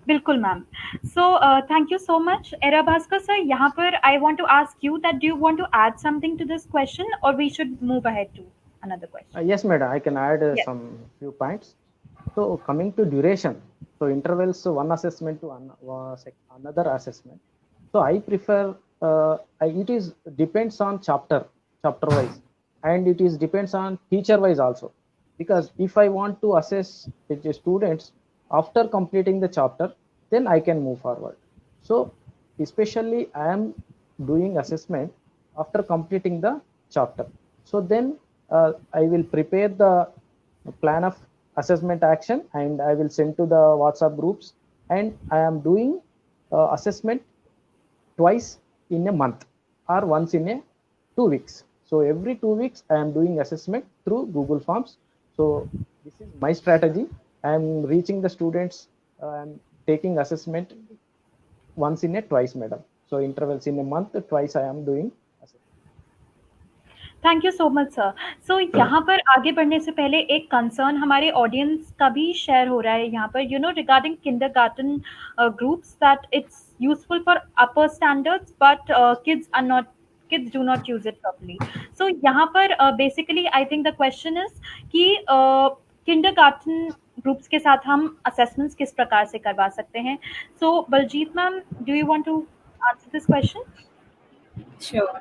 बिल्कुल ma'am. So thank you so much. Era Bhaskar sir, यहाँ पर I want to ask you that do you want to add something to this question और we should move ahead to another question? Yes, madam, I can add Yes. some few points. So coming to duration, so intervals one assessment to another assessment. So I prefer it is depends on chapter wise, and it is depends on teacher wise also, because if I want to assess the students after completing the chapter, then I can move forward. So especially I am doing assessment after completing the chapter. So then I will prepare the plan of assessment action and I will send to the WhatsApp groups, and I am doing assessment twice in a month or once in a 2 weeks. So every 2 weeks I am doing assessment through Google Forms. So this is my strategy. I am reaching the students, I am taking assessment once in a twice, madam. So intervals in a month, twice I am doing. Thank you so much sir. So यहाँ पर आगे बढ़ने से पहले एक concern हमारे audience का भी शेयर हो रहा है यहाँ पर, you know, regarding kindergarten groups, that it's useful for upper standards but kids do not use it properly. So यहाँ पर basically I think the question is कि kindergarten groups के साथ हम assessments किस प्रकार से करवा सकते हैं? So Baljeet ma'am, do you want to answer this question? Sure,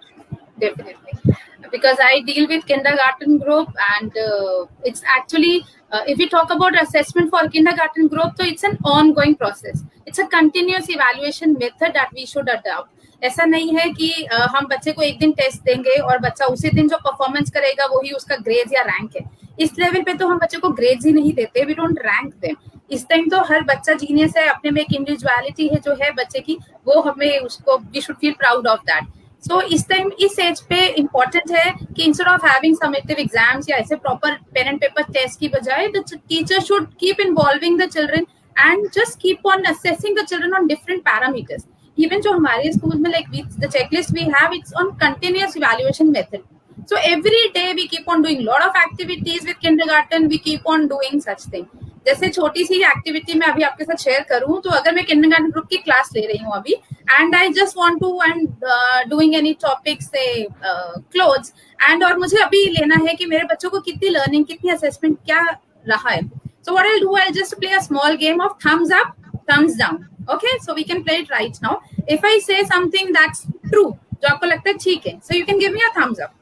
definitely. Because I deal with kindergarten group, and it's actually, if we talk about assessment for kindergarten group, so it's an ongoing process. It's a continuous evaluation method that we should adopt. ऐसा नहीं है कि हम बच्चे को एक दिन test देंगे और बच्चा उसी दिन जो परफॉर्मेंस करेगा वही उसका ग्रेड या रैंक है। इस लेवल पे तो हम बच्चे को ग्रेड्स ही नहीं देते, वी डोंट रैंक देम। इस टाइम तो हर बच्चा जीनियस है, अपने में एक इंडिविजुअलिटी है जो है बच्चे की, वो हमें उसको we should feel proud of that. So इस टाइम इस एज पे इम्पोर्टेंट है कि instead of having summative exams या ऐसे proper pen and paper test की बजाय the teacher should keep involving the children and just keep on assessing the children on different parameters. Even जो हमारे स्कूल में like the checklist we have, it's on continuous evaluation method. So every day we keep on doing lot of activities with kindergarten, we keep on doing such thing. जैसे छोटी सी activity मैं अभी आपके साथ share करूं, तो अगर मैं किंडरगार्टन ग्रुप की क्लास ले रही हूँ अभी, and I just want to and doing any topic से क्लोथ्स, एंड और मुझे अभी लेना है कि मेरे बच्चों को कितनी लर्निंग, कितनी असेसमेंट क्या रहा है. So what I'll do, I'll just play a small game of thumbs up, thumbs down. Okay, so we can play it right now. If I say something that's true, जो आपको लगता है ठीक है, so you can give me a thumbs up.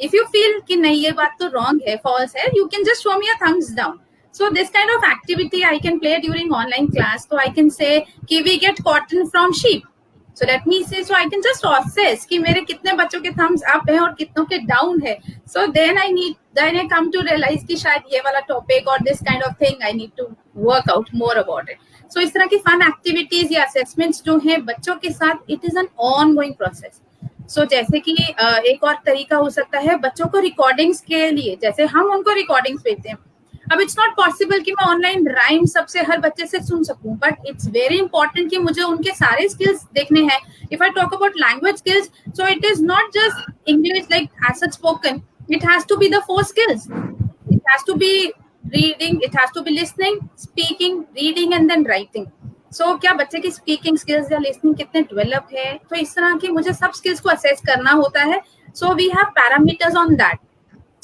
If you feel कि नहीं ये बात तो wrong है, false है, you can just show me a thumbs down. So this kind of activity I can play during online class. So I can say कि we get cotton from sheep. So let me say, so I can just assess कि मेरे कितने बच्चों के thumbs up है और कितनों के down है. So then I come to realize कि शायद ये वाला topic और this kind of thing I need to work out more about it. So इस तरह की fun activities या assessments जो हैं बच्चों के साथ, it is an ongoing process. So जैसे कि एक और तरीका हो सकता है बच्चों को रिकॉर्डिंग्स के लिए, जैसे हम उनको रिकॉर्डिंग्स भेजते हैं. अब इट्स नॉट पॉसिबल कि मैं ऑनलाइन राइम सबसे हर बच्चे से सुन सकूं, बट इट्स वेरी इंपॉर्टेंट कि मुझे उनके सारे स्किल्स देखने हैं. If I talk about language skills, so it is not just English like as such spoken, it has to be the 4 skills. It has to be reading, it has to be listening, speaking, reading and then writing. So क्या बच्चे की speaking skills या listening कितने develop है, तो इस तरह की मुझे सब स्किल्स को असेस करना होता है. So we have parameters on that.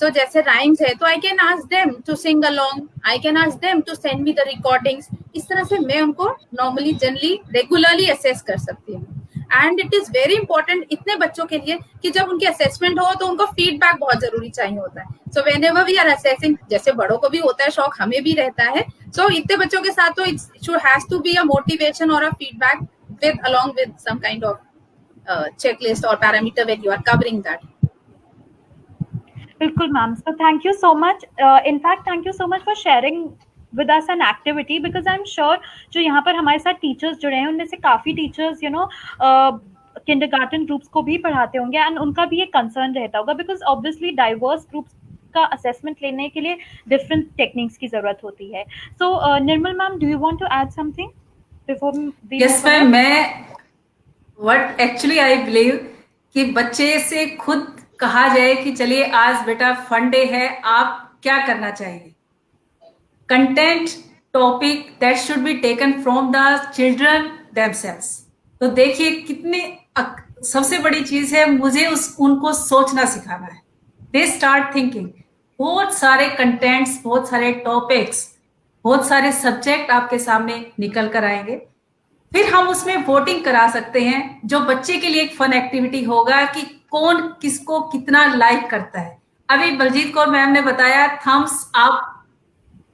So जैसे rhymes है तो I can ask them to sing along, I can ask them to send me the recordings. इस तरह से मैं उनको normally, generally, regularly assess कर सकती हूँ. And it is very important इतने बच्चों के लिए कि जब उनकी assessment हो तो उनको feedback बहुत जरूरी चाहिए होता है. So whenever we are assessing, जैसे बड़ों को भी होता है शौक, हमें भी रहता है. So इतने बच्चों के साथ तो it has to be a motivation or a feedback along with some kind of checklist or parameter when you are covering that. बिल्कुल ma'am. So thank you so much. In fact thank you so much for sharing with us an activity, because I am sure जो यहाँ पर हमारे साथ teachers जुड़े हैं उनमें से काफ़ी टीचर्स किंडरगार्टन ग्रुप्स को भी पढ़ाते होंगे, एंड उनका भी एक कंसर्न रहता होगा, बिकॉज ऑब्वियसली डाइवर्स ग्रुप्स का असेसमेंट लेने के लिए डिफरेंट टेक्निक्स की जरूरत होती है. So Nirmal ma'am, do you want to add something before we? Yes ma'am, मैं व्हाट एक्चुअली आई बिलीव कि बच्चे से खुद कहा जाए कि चलिए आज बेटा फन डे है, आप क्या करना चाहिए. Content topic that should be taken from the children themselves. तो देखिए कितने सबसे बड़ी चीज है, मुझे उनको सोचना सिखाना है. They start thinking. बहुत सारे कंटेंट्स, बहुत सारे टॉपिक्स, बहुत सारे सब्जेक्ट आपके सामने निकल कर आएंगे. फिर हम उसमें वोटिंग करा सकते हैं, जो बच्चे के लिए एक फन एक्टिविटी होगा कि कौन किसको कितना लाइक करता है. अभी बलजीत कौर मैम ने बताया थम्स अप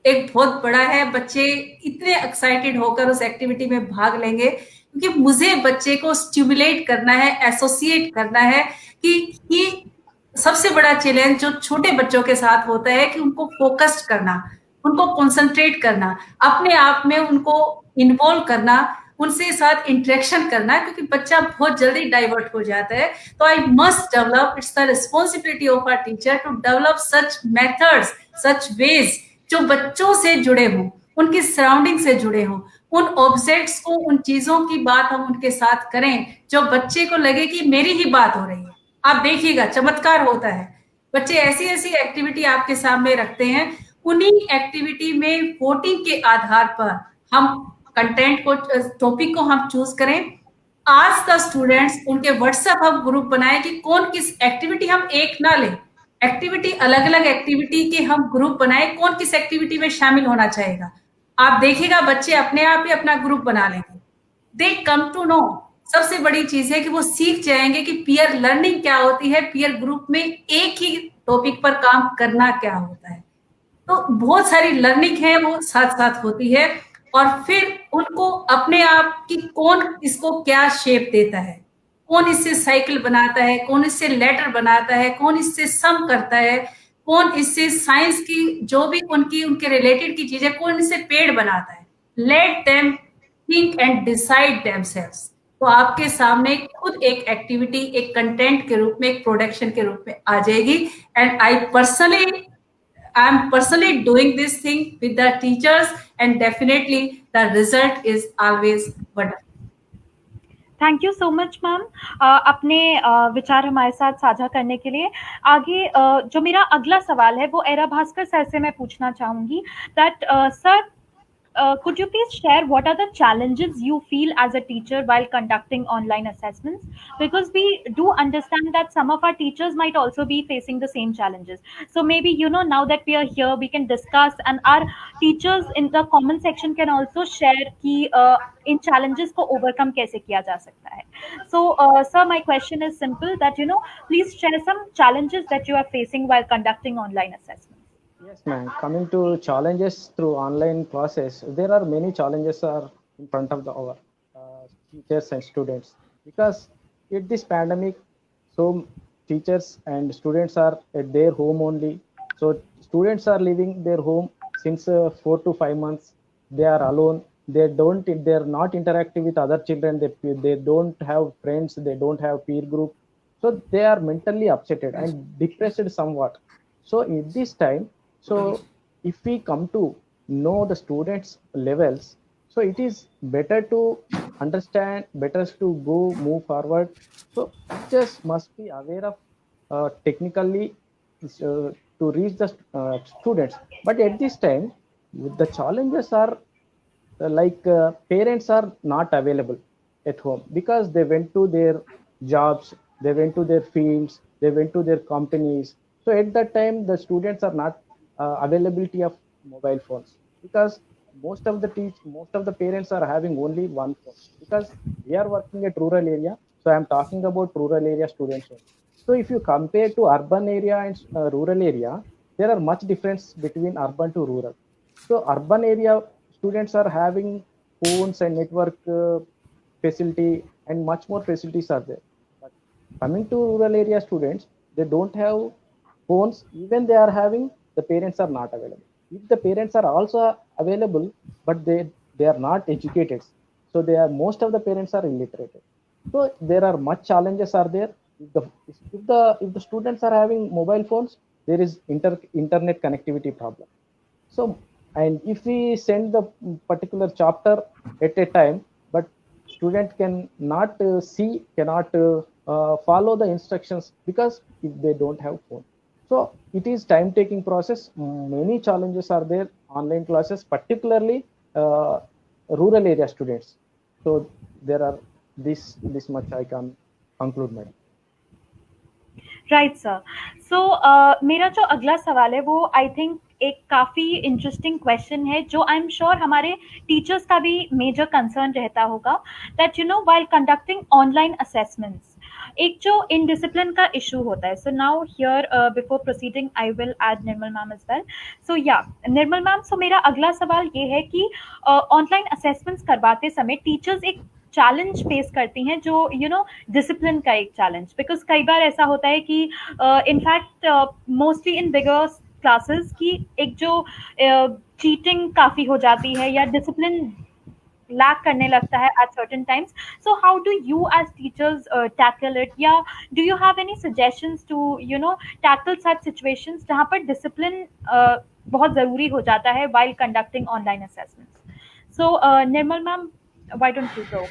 एक बहुत बड़ा है. बच्चे इतने एक्साइटेड होकर उस एक्टिविटी में भाग लेंगे क्योंकि मुझे बच्चे को स्टिमुलेट करना है, एसोसिएट करना है कि सबसे बड़ा चैलेंज जो छोटे बच्चों के साथ होता है कि उनको फोकस्ड करना, उनको कंसंट्रेट करना, अपने आप में उनको इन्वॉल्व करना, उनसे साथ इंटरेक्शन करना, क्योंकि बच्चा बहुत जल्दी डाइवर्ट हो जाता है. तो I must develop, it's the responsibility of a teacher to develop such methods, such ways जो बच्चों से जुड़े हों, उनकी सराउंडिंग से जुड़े हों, उन ऑब्जेक्ट्स को, उन चीजों की बात हम उनके साथ करें जो बच्चे को लगे कि मेरी ही बात हो रही है. आप देखिएगा चमत्कार होता है. बच्चे ऐसी ऐसी एक्टिविटी आपके सामने रखते हैं, उन्हीं एक्टिविटी में वोटिंग के आधार पर हम कंटेंट को, टॉपिक को हम चूज करें. आज द स्टूडेंट्स उनके व्हाट्सएप हम ग्रुप बनाए कि कौन किस एक्टिविटी, हम एक ना लें, एक्टिविटी अलग अलग एक्टिविटी के हम ग्रुप बनाए, कौन किस एक्टिविटी में शामिल होना चाहेगा. आप देखिएगा बच्चे अपने आप ही अपना ग्रुप बना लेंगे. दे कम टू नो. सबसे बड़ी चीज है कि वो सीख जाएंगे कि पीयर लर्निंग क्या होती है, पीयर ग्रुप में एक ही टॉपिक पर काम करना क्या होता है. तो बहुत सारी लर्निंग है वो साथ साथ होती है. और फिर उनको अपने आप की कौन इसको क्या शेप देता है, कौन इससे साइकिल बनाता है, कौन इससे लेटर बनाता है, कौन इससे सम करता है, कौन इससे साइंस की जो भी उनके रिलेटेड की चीजें, कौन इससे पेड़ बनाता है. Let them think and decide themselves. तो आपके सामने खुद एक एक्टिविटी, एक कंटेंट के रूप में, एक प्रोडक्शन के रूप में आ जाएगी. And I am personally doing this thing with the teachers, and definitely the result is always wonderful. Thank you so much ma'am अपने विचार हमारे साथ साझा करने के लिए. आगे जो मेरा अगला सवाल है वो एरा भास्कर सर से मैं पूछना चाहूँगी that sir, Could you please share what are the challenges you feel as a teacher while conducting online assessments? Because we do understand that some of our teachers might also be facing the same challenges. So maybe, now that we are here, we can discuss, and our teachers in the comment section can also share कि इन challenges को overcome कैसे किया जा सकता है. So, sir, my question is simple that, please share some challenges that you are facing while conducting online assessments. Yes, ma'am. Coming to challenges through online classes, there are many challenges are in front of our teachers and students because with this pandemic, so teachers and students are at their home only. So students are leaving their home since 4 to 5 months. They are alone. They are not interactive with other children. They don't have friends. They don't have peer group. So they are mentally upset and depressed somewhat. So in this time, so if we come to know the students levels, so it is better to understand, better to go move forward. So teachers must be aware of technically to reach the students. But at this time, the challenges are parents are not available at home because they went to their jobs, they went to their fields, they went to their companies. So at that time the students are not availability of mobile phones because most of the parents are having only one phone because we are working at rural area. So I am talking about rural area students only. So if you compare to urban area and rural area, there are much difference between urban to rural. So urban area students are having phones and network facility and much more facilities are there. But coming to rural area students, they don't have phones. Even they are having, the parents are not available. If the parents are also available, but they are not educated, so they are most of the parents are illiterate. So there are much challenges are there. If the students are having mobile phones, there is internet connectivity problem. So, and if we send the particular chapter at a time, but student can not cannot follow the instructions because if they don't have phone. So it is time taking process. Many challenges are there online classes, particularly rural area students. So there are this much I can conclude, madam. Right sir. So मेरा जो अगला सवाल है वो I think एक काफ़ी interesting question है जो आई एम श्योर हमारे टीचर्स का भी मेजर कंसर्न रहता होगा that while conducting online assessments एक जो इनडिसिप्लिन का इशू होता है. So now here before proceeding I will add Nirmal ma'am as well. So yeah Nirmal ma'am, सो मेरा अगला सवाल ये है कि ऑनलाइन असेसमेंट्स करवाते समय टीचर्स एक चैलेंज फेस करती हैं जो डिसिप्लिन का एक चैलेंज, बिकॉज कई बार ऐसा होता है कि in fact mostly in bigger classes की एक जो चीटिंग काफ़ी हो जाती है या डिसिप्लिन लैक करने लगता है at certain times. So how do you as teachers tackle it? या do you have any suggestions to tackle such situations जहाँ पर discipline बहुत ज़रूरी हो जाता है while conducting online assessments? So Nirmal ma'am, why don't you go?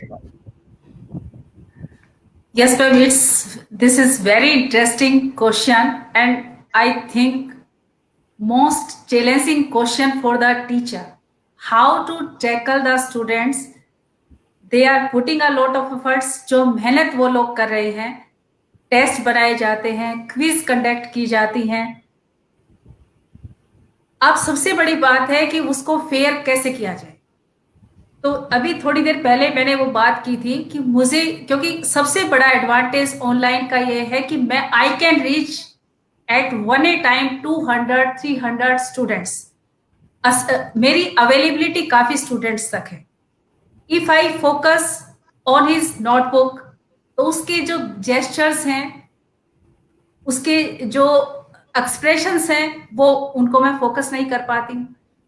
Yes, ma'am. This is very interesting question, and I think most challenging question for the teacher. How to tackle the students? They are putting a lot of efforts. जो मेहनत वो लोग कर रहे हैं, test बनाए जाते हैं, क्विज कंडक्ट की जाती हैं. अब सबसे बड़ी बात है कि उसको फेयर कैसे किया जाए. तो अभी थोड़ी देर पहले मैंने वो बात की थी कि मुझे, क्योंकि सबसे बड़ा एडवांटेज ऑनलाइन का ये है कि मैं I can reach at one A time 200-300 students. मेरी अवेलेबिलिटी काफी स्टूडेंट्स तक है. If I focus on his notebook, तो उसके जो जेस्चर्स हैं, उसके जो एक्सप्रेशंस हैं, वो उनको मैं फोकस नहीं कर पाती हूँ.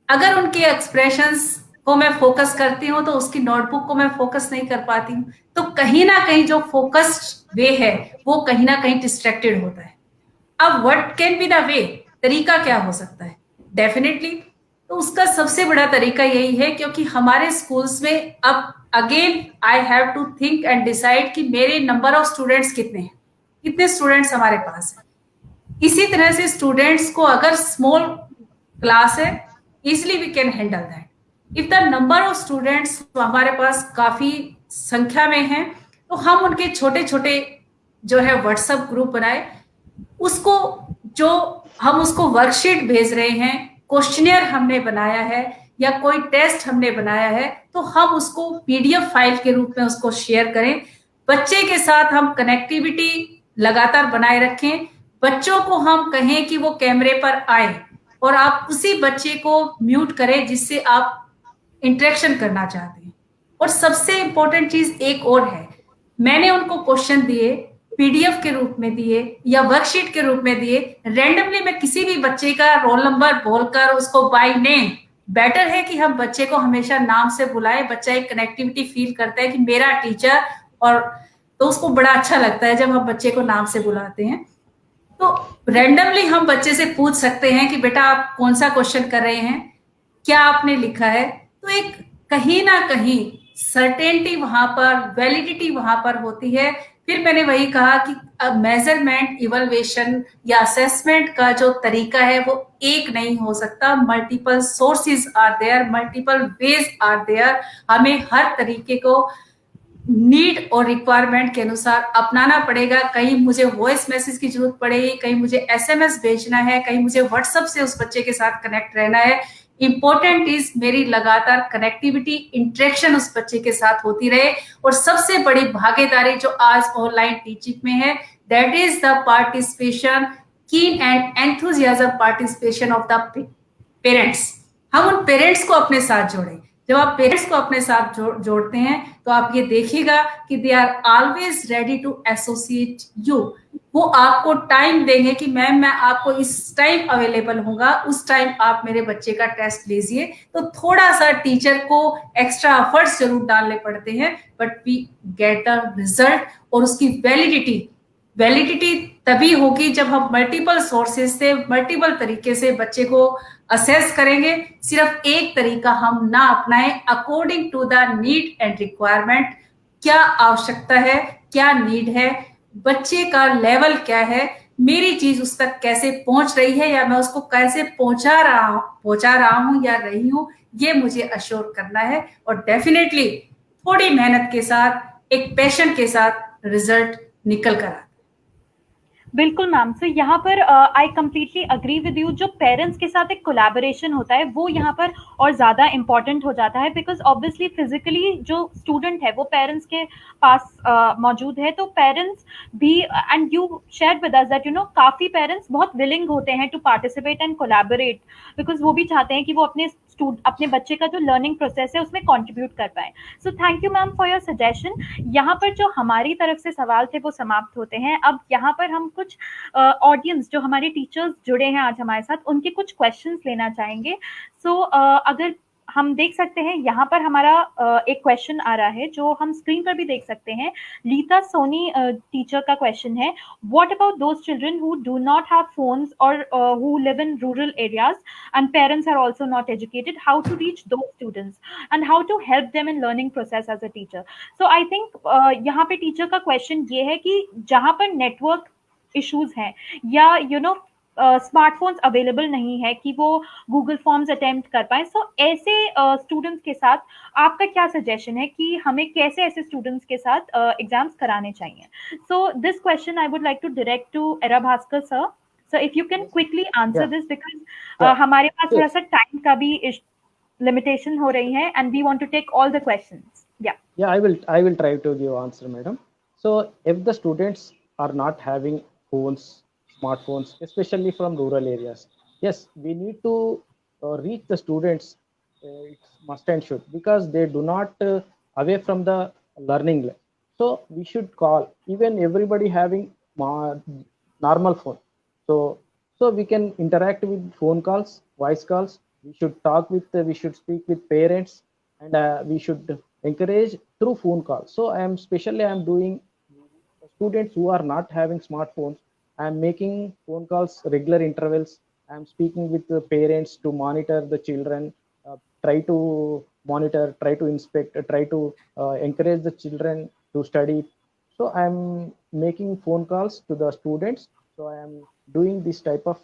अगर उनके एक्सप्रेशंस को मैं फोकस करती हूँ तो उसकी नोटबुक को मैं फोकस नहीं कर पाती हूँ. तो कहीं ना कहीं जो फोकस्ड वे है वो कहीं ना कहीं डिस्ट्रैक्टेड होता है. अब what can be the way, तरीका क्या हो सकता है? डेफिनेटली तो उसका सबसे बड़ा तरीका यही है, क्योंकि हमारे स्कूल्स में अब again I have to think and decide कि मेरे नंबर ऑफ स्टूडेंट्स कितने हैं, कितने स्टूडेंट्स हमारे पास है. इसी तरह से स्टूडेंट्स को अगर स्मॉल क्लास है, easily we can handle that. If the number of students हमारे पास काफी संख्या में हैं, तो हम उनके छोटे छोटे जो है व्हाट्सएप ग्रुप बनाए, उसको जो हम उसको वर्कशीट भेज रहे हैं, क्वेश्चनियर हमने बनाया है या कोई टेस्ट हमने बनाया है, तो हम उसको पीडीएफ फाइल के रूप में उसको शेयर करें। बच्चे के साथ हम कनेक्टिविटी लगातार बनाए रखें। बच्चों को हम कहें कि वो कैमरे पर आए और आप उसी बच्चे को म्यूट करें जिससे आप इंटरेक्शन करना चाहते हैं। और सबसे इंपॉर्टेंट चीज एक और है, मैंने उनको क्वेश्चन दिए, पीडीएफ के रूप में दिए या वर्कशीट के रूप में दिए, रैंडमली मैं किसी भी बच्चे का रोल नंबर बोलकर उसको बाय नेम, बेटर है कि हम बच्चे को हमेशा नाम से बुलाएं। बच्चा एक कनेक्टिविटी फील करता है कि मेरा टीचर, और तो उसको बड़ा अच्छा लगता है जब हम बच्चे को नाम से बुलाते हैं। तो रैंडमली हम बच्चे से पूछ सकते हैं कि बेटा आप कौन सा क्वेश्चन कर रहे हैं, क्या आपने लिखा है। तो एक कहीं ना कहीं सर्टेनिटी वहां पर, वैलिडिटी वहां पर होती है। फिर मैंने वही कहा कि मेजरमेंट, इवैल्यूएशन या असेसमेंट का जो तरीका है वो एक नहीं हो सकता। Multiple sources are there, multiple ways are there. हमें हर तरीके को नीड और रिक्वायरमेंट के अनुसार अपनाना पड़ेगा। कहीं मुझे वॉइस मैसेज की जरूरत पड़ेगी, कहीं मुझे एसएमएस भेजना है, कहीं मुझे व्हाट्सएप से उस बच्चे के साथ कनेक्ट रहना है। इंपॉर्टेंट इज मेरी लगातार कनेक्टिविटी, इंटरेक्शन उस बच्चे के साथ होती रहे। और सबसे बड़ी भागीदारी जो आज ऑनलाइन टीचिंग में है, दैट इज द पार्टिसिपेशन, कीन and enthusiasm participation of the parents. हम उन पेरेंट्स को अपने साथ जोड़ें। जब आप पेरेंट्स को अपने साथ जोड़ते हैं तो आप ये देखिएगा कि they are always ready to associate you. वो आपको टाइम देंगे कि मैम मैं आपको इस टाइम अवेलेबल होगा, उस टाइम आप मेरे बच्चे का टेस्ट लीजिए। तो थोड़ा सा टीचर को एक्स्ट्रा एफर्ट्स जरूर डालने पड़ते हैं, but we get the result. और उसकी वैलिडिटी तभी होगी जब हम मल्टीपल सोर्सेज से, मल्टीपल तरीके से बच्चे को असेस करेंगे। सिर्फ एक तरीका हम ना अपनाएं। According to the need and requirement, क्या आवश्यकता है, क्या नीड है, बच्चे का लेवल क्या है, मेरी चीज उस तक कैसे पहुंच रही है या मैं उसको कैसे पहुंचा रहा हूं या रही हूं, ये मुझे अश्योर करना है। और डेफिनेटली थोड़ी मेहनत के साथ, एक पैशन के साथ रिजल्ट निकल कर आता है। बिल्कुल मैम। सो यहाँ पर I completely agree with you. जो पेरेंट्स के साथ एक कोलैबोरेशन होता है वो यहाँ पर और ज़्यादा इम्पॉर्टेंट हो जाता है, बिकॉज ऑब्वियसली फिजिकली जो स्टूडेंट है वो पेरेंट्स के पास मौजूद है। तो पेरेंट्स भी, and you shared with us that you know काफ़ी पेरेंट्स बहुत विलिंग होते हैं to participate and collaborate, because वो भी चाहते हैं कि वो अपने बच्चे का जो लर्निंग प्रोसेस है उसमें कंट्रीब्यूट कर पाए। सो thank you ma'am for your suggestion. यहाँ पर जो हमारी तरफ से सवाल थे वो समाप्त होते हैं। अब यहाँ पर हम कुछ ऑडियंस जो हमारे टीचर्स जुड़े हैं आज हमारे साथ, उनके कुछ क्वेश्चंस लेना चाहेंगे। सो अगर हम देख सकते हैं यहाँ पर हमारा एक क्वेश्चन आ रहा है जो हम स्क्रीन पर भी देख सकते हैं। लीता सोनी टीचर का क्वेश्चन है, what about those children who do not have phones और who live in rural areas and parents are also not educated, how to reach those students and how to help them in learning process as a teacher. So I think यहाँ पे teacher का question ये है कि जहाँ पर network issues हैं या यू नो स्मार्टफोन्स अवेलेबल नहीं है कि वो गूगल फॉर्म्स अटेम्प्ट कर पाए, सो ऐसे स्टूडेंट्स के साथ आपका क्या सजेशन है कि हमें कैसे ऐसे स्टूडेंट्स के साथ एग्जाम्स कराने चाहिए? So this question I would like to direct to Era Bhaskar sir. So if you can quickly answer this because हमारे पास थोड़ा सा टाइम का भी limitation हो रही है and we want to take all the questions. Yeah, I will try to give answer, madam. So if the students are not having phones, smartphones, especially from rural areas, yes, we need to reach the students. It's must and should, because they do not away from the learning. So we should call even everybody having normal phone. So we can interact with phone calls, voice calls. We should talk with, we should speak with parents, and we should encourage through phone calls. So I am doing students who are not having smartphones. I am making phone calls regular intervals. I am speaking with the parents to monitor the children, try to monitor, try to inspect, try to encourage the children to study. So I am making phone calls to the students. So I am doing this type of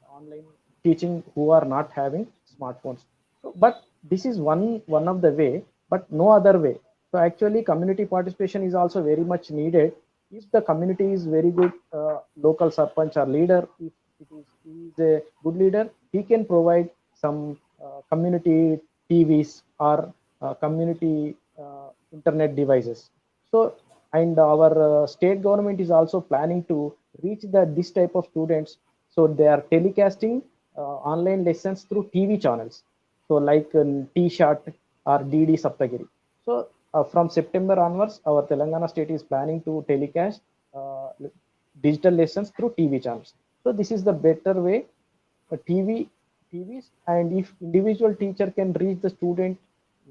online teaching who are not having smartphones. So, but this is one of the way, but no other way. So actually, community participation is also very much needed. If the community is very good, local sarpanch or leader, if he is a good leader, he can provide some community TVs or community internet devices. So, and our state government is also planning to reach this type of students. So they are telecasting online lessons through TV channels. So like T-Shot or DD Saptagiri. So from September onwards, our Telangana state is planning to telecast digital lessons through TV channels. So this is the better way. TVs, and if individual teacher can reach the student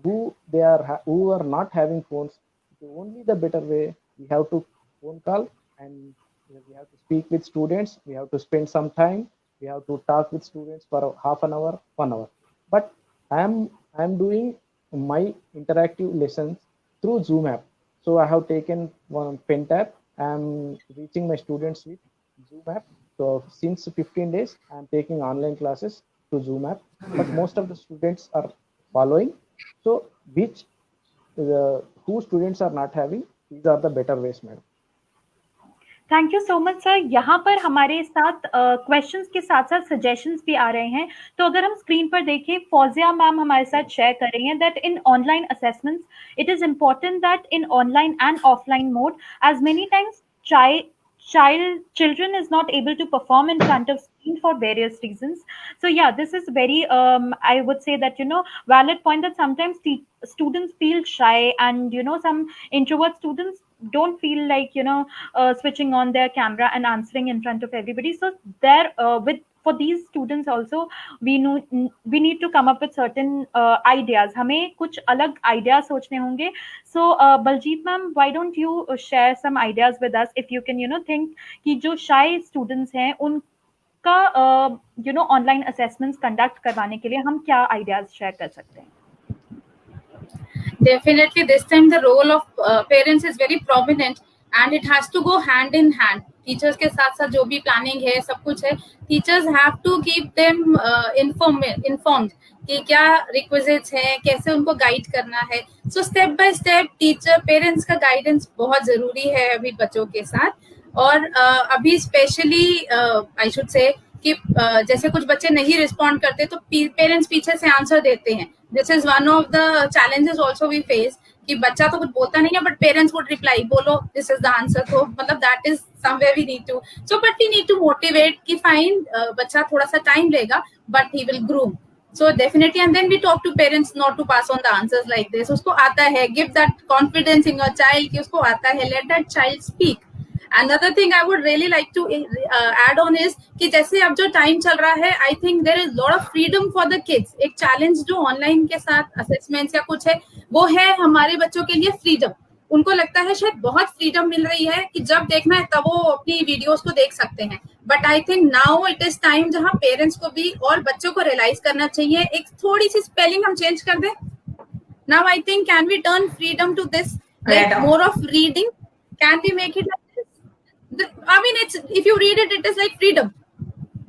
who are not having phones, only the better way. We have to phone call, and we have to speak with students. We have to spend some time. We have to talk with students for half an hour, 1 hour. But I'm doing my interactive lessons through Zoom app. So I have taken one pen tab. I'm reaching my students with Zoom app. So since 15 days, I'm taking online classes to Zoom app. But most of the students are following. So which who students are not having, these are the better ways, madam. Thank you so much sir. यहाँ पर हमारे साथ questions के साथ साथ suggestions भी आ रहे हैं। तो अगर हम स्क्रीन पर देखें, फौजिया मैम हमारे साथ शेयर कर रही हैं that in online assessments it is important that in online and offline mode as many times children is not able to perform in front of screen for various reasons. So yeah, this is very I would say that valid point, that sometimes students feel shy, and some introvert students don't feel like switching on their camera and answering in front of everybody. So there with for these students also we need to come up with certain ideas. हमें कुछ अलग ideas सोचने होंगे. So Baljeet ma'am, why don't you share some ideas with us, if you can think कि जो shy students हैं उनका online assessments conduct करवाने के लिए हम क्या ideas share कर सकते हैं? Definitely, this time the role of parents is very prominent, and it has to go hand in hand. Teachers के साथ साथ जो भी planning है, सब कुछ है, teachers have to keep them informed कि क्या requisites हैं, कैसे उनको guide करना है. So step by step teacher parents का guidance बहुत जरूरी है अभी बच्चों के साथ. और अभी स्पेशली आई शुड से कि जैसे कुछ बच्चे नहीं रिस्पॉन्ड करते तो पेरेंट्स पीछे से आंसर देते हैं. This is one of the challenges also we face कि बच्चा तो कुछ बोलता नहीं है बट पेरेंट्स वुड रिप्लाई बोलो दिस इज द आंसर. तो मतलब that is somewhere we need to but we need to motivate कि फाइन बच्चा थोड़ा सा टाइम लेगा but he will groom. So definitely, and then we talk to parents not to pass on the answers like this. उसको आता है, give that confidence in your child कि उसको आता है, let that child speak. Another thing I would really like to add on is कि जैसे अब जो टाइम चल रहा है, I think there is lot of freedom for the kids. एक चैलेंज जो ऑनलाइन के साथ असेसमेंट्स या कुछ है वो है हमारे बच्चों के लिए फ्रीडम. उनको लगता है शायद बहुत फ्रीडम मिल रही है कि जब देखना है तब वो अपनी वीडियोस को देख सकते हैं. But I think now it is time जहां पेरेंट्स को भी और बच्चों को रियलाइज करना चाहिए. एक थोड़ी सी स्पेलिंग हम चेंज कर दें. Now I think can we turn freedom to this, like more of reading. Can we make it like this? I mean, it's if you read it, it is like freedom.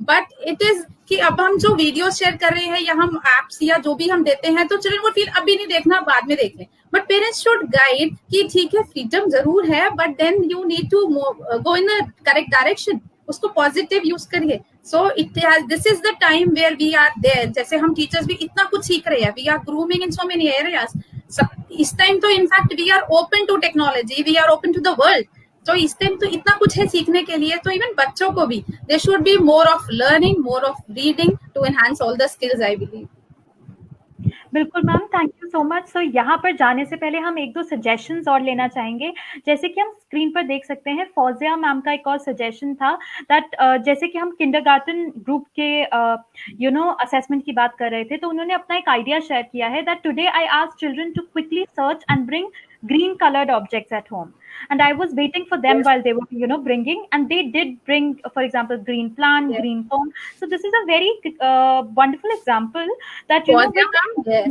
But it is कि अब हम जो videos share कर रहे हैं या हम apps या जो भी हम देते हैं तो चिल्ड्रन वो फील अभी नहीं देखना बाद में देख लें. बट पेरेंट्स शुड गाइड कि ठीक है फ्रीडम जरूर है but then you need to go in the correct direction. उसको पॉजिटिव यूज करिए. So it this is the time where we are there. जैसे हम टीचर्स भी इतना कुछ सीख रहे हैं, we are grooming in so many areas. इस टाइम तो in fact we are open to technology, we are open to the world. तो इस टाइम तो इतना कुछ है सीखने के लिए. तो इवन बच्चों को भी they should be more of learning, more of reading to enhance all the skills. I believe. बिल्कुल ma'am, thank you so much. So यहाँ पर जाने से पहले हम एक दो सजेशंस और लेना चाहेंगे. जैसे कि हम स्क्रीन पर देख सकते हैं, फौजिया मैम का एक और सजेशन था दैट जैसे कि हम किंडरगार्टन ग्रुप के असेसमेंट की बात कर रहे थे, तो उन्होंने अपना एक आइडिया शेयर किया है that today I asked children to quickly search and bring green colored objects at home. and I was waiting for them while they were bringing, and they did bring, for example, green plant, Yes. green phone. So this is a very wonderful example that Fauziya ma'am, yes.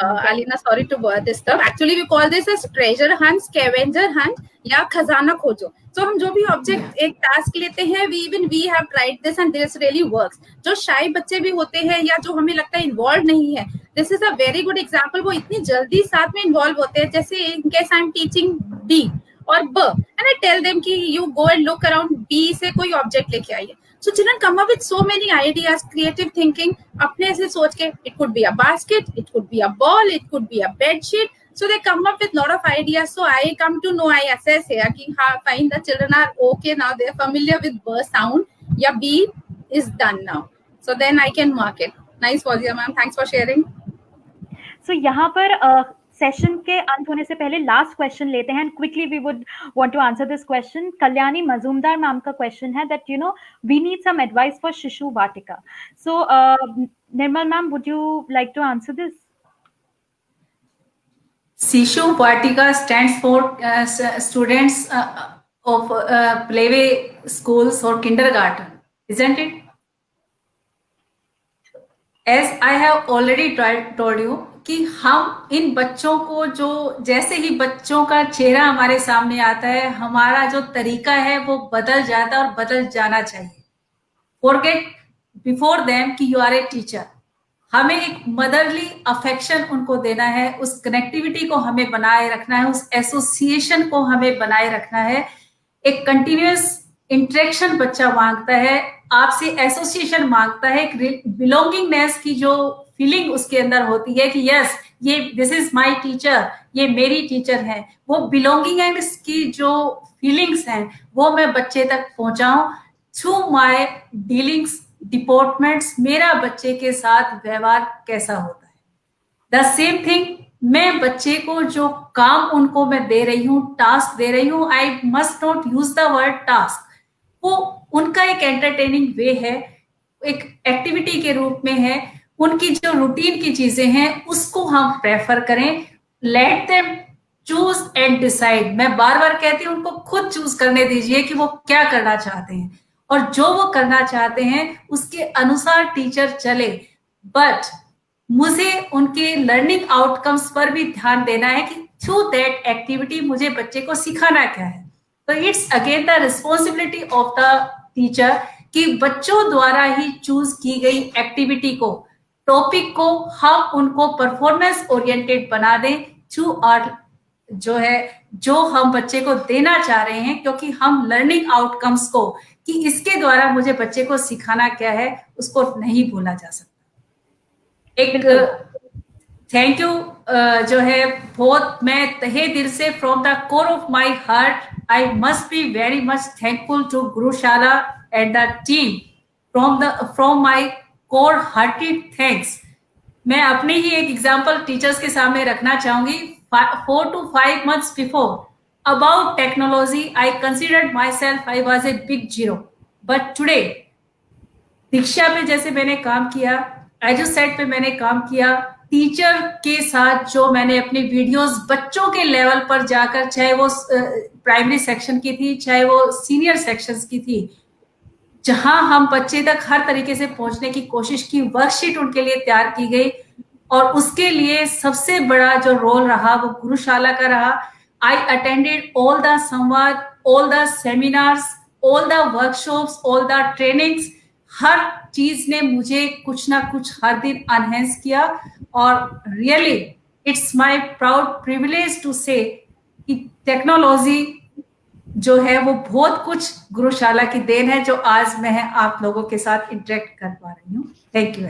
Alina, sorry to disturb. Actually, we call this as treasure hunt, scavenger hunt, या खजाना खोजो. So हम जो भी object एक task लेते हैं, we have tried this and this really works. जो शाय बच्चे भी होते हैं या जो हमें लगता है इन्वॉल्व नहीं है, this is a very good example. वो इतनी जल्दी साथ में इन्वॉल्व होते हैं. जैसे in case I am teaching B और B, and I tell them कि you go and look around B से कोई ऑब्जेक्ट लेके आइए. So children come up with so many ideas, creative thinking. अपने ऐसे सोच के, it could be a basket, it could be a ball, it could be a bed sheet. So they come up with lot of ideas. So I come to know, I assess here कि हाँ, fine, the children are okay now. They are familiar with B sound. या B is done now. So then I can mark it. Nice, Fauziya ma'am. Thanks for sharing. So यहाँ पर session के अंत होने से पहले लास्ट क्वेश्चन लेते हैं, and quickly we would want to answer this question. Kalyani Majumdar ma'am का क्वेश्चन है that we need some advice for Shishu Vatika. So Nirmal ma'am, would you like to answer this? Shishu Vatika stands for students of playway schools or kindergarten, isn't it? As I have already told you कि हम इन बच्चों को जो जैसे ही बच्चों का चेहरा हमारे सामने आता है, हमारा जो तरीका है वो बदल जाता है और बदल जाना चाहिए. Forget before them कि you are a teacher. हमें एक मदरली अफेक्शन उनको देना है, उस कनेक्टिविटी को हमें बनाए रखना है, उस एसोसिएशन को हमें बनाए रखना है. एक कंटिन्यूअस इंटरेक्शन बच्चा मांगता है, आपसे एसोसिएशन मांगता है, एक बिलोंगिंगनेस की जो फीलिंग उसके अंदर होती है कि यस, ये दिस इज माय टीचर, ये मेरी टीचर है. वो बिलोंगिंगनेस की जो फीलिंग्स हैं वो मैं बच्चे तक पहुंचाऊं थ्रू माय डीलिंग्स डिपार्टमेंट्स. मेरा बच्चे के साथ व्यवहार कैसा होता है, द सेम थिंग. मैं बच्चे को जो काम उनको मैं दे रही हूँ, टास्क दे रही हूँ, I must not use the word task. वो उनका एक एंटरटेनिंग वे है, एक एक्टिविटी के रूप में है. उनकी जो रूटीन की चीजें हैं उसको हम प्रेफर करें. Let them choose and decide. मैं बार बार कहती हूँ उनको खुद चूज करने दीजिए कि वो क्या करना चाहते हैं, और जो वो करना चाहते हैं उसके अनुसार टीचर चले. बट मुझे उनके लर्निंग आउटकम्स पर भी ध्यान देना है कि थ्रू दैट एक्टिविटी मुझे बच्चे को सिखाना क्या है. तो it's again the responsibility of the teacher कि बच्चों द्वारा ही चूज की गई एक्टिविटी को, टॉपिक को हम उनको परफॉर्मेंस ओरिएंटेड बना दें थ्रू आवर जो हम बच्चे को देना चाह रहे हैं, क्योंकि हम लर्निंग आउटकम्स को कि इसके द्वारा मुझे बच्चे को सिखाना क्या है उसको नहीं भूला जा सकता. एक थैंक यू जो है बहुत मैं तहे दिल से from the core of my heart I must be very much thankful to Gurushala and the team from my core hearted thanks. मैं अपने ही एक एग्जांपल टीचर्स के सामने रखना चाहूंगी. 4 to 5 months before about technology, I considered myself I was a big zero. But today, दीक्षा पे जैसे मैंने काम किया, एजुसेट पे मैंने काम किया, टीचर के साथ जो मैंने अपनी वीडियोस बच्चों के लेवल पर जाकर, चाहे वो प्राइमरी सेक्शन की थी, चाहे वो सीनियर सेक्शंस की थी, जहां हम बच्चे तक हर तरीके से पहुंचने की कोशिश की, वर्कशीट उनके लिए तैयार की गई, और उसके लिए सबसे बड़ा जो रोल रहा वो गुरुशाला का रहा. I attended all the संवाद, all the seminars, all the workshops, all the trainings. हर चीज ने मुझे कुछ ना कुछ हर दिन एनहेंस किया, और really it's my proud privilege to say कि टेक्नोलॉजी जो है वो बहुत कुछ गुरुशाला की देन है, जो आज मैं आप लोगों के साथ इंटरेक्ट कर पा रही हूँ. Thank you.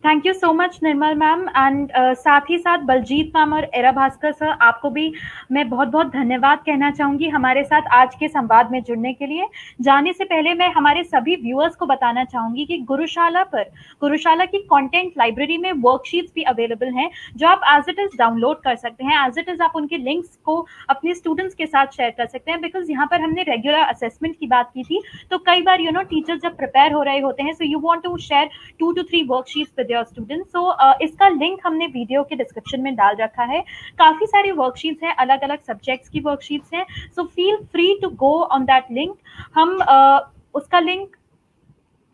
Thank you so much Nirmal ma'am, and साथ ही साथ बलजीत मैम और एरा भास्कर सर, आपको भी मैं बहुत बहुत धन्यवाद कहना चाहूँगी हमारे साथ आज के संवाद में जुड़ने के लिए. जाने से पहले मैं हमारे सभी व्यूअर्स को बताना चाहूँगी कि गुरुशाला की कंटेंट लाइब्रेरी में वर्कशीट्स भी अवेलेबल हैं, जो आप एज इट इज़ डाउनलोड कर सकते हैं. एज इट इज़ आप उनके लिंक्स को अपने स्टूडेंट्स के साथ शेयर कर सकते हैं, बिकॉज यहाँ पर हमने रेगुलर असेसमेंट की बात की थी, तो कई बार टीचर्स जब प्रिपेयर हो रहे होते हैं, so you want to share 2 to 3 worksheets with with your students. So इसका लिंक हमने वीडियो के डिस्क्रिप्शन में डाल रखा है. काफी सारी वर्कशीट्स हैं, अलग अलग सब्जेक्ट्स की वर्कशीट्स हैं. So feel free to go on that link. हम उसका लिंक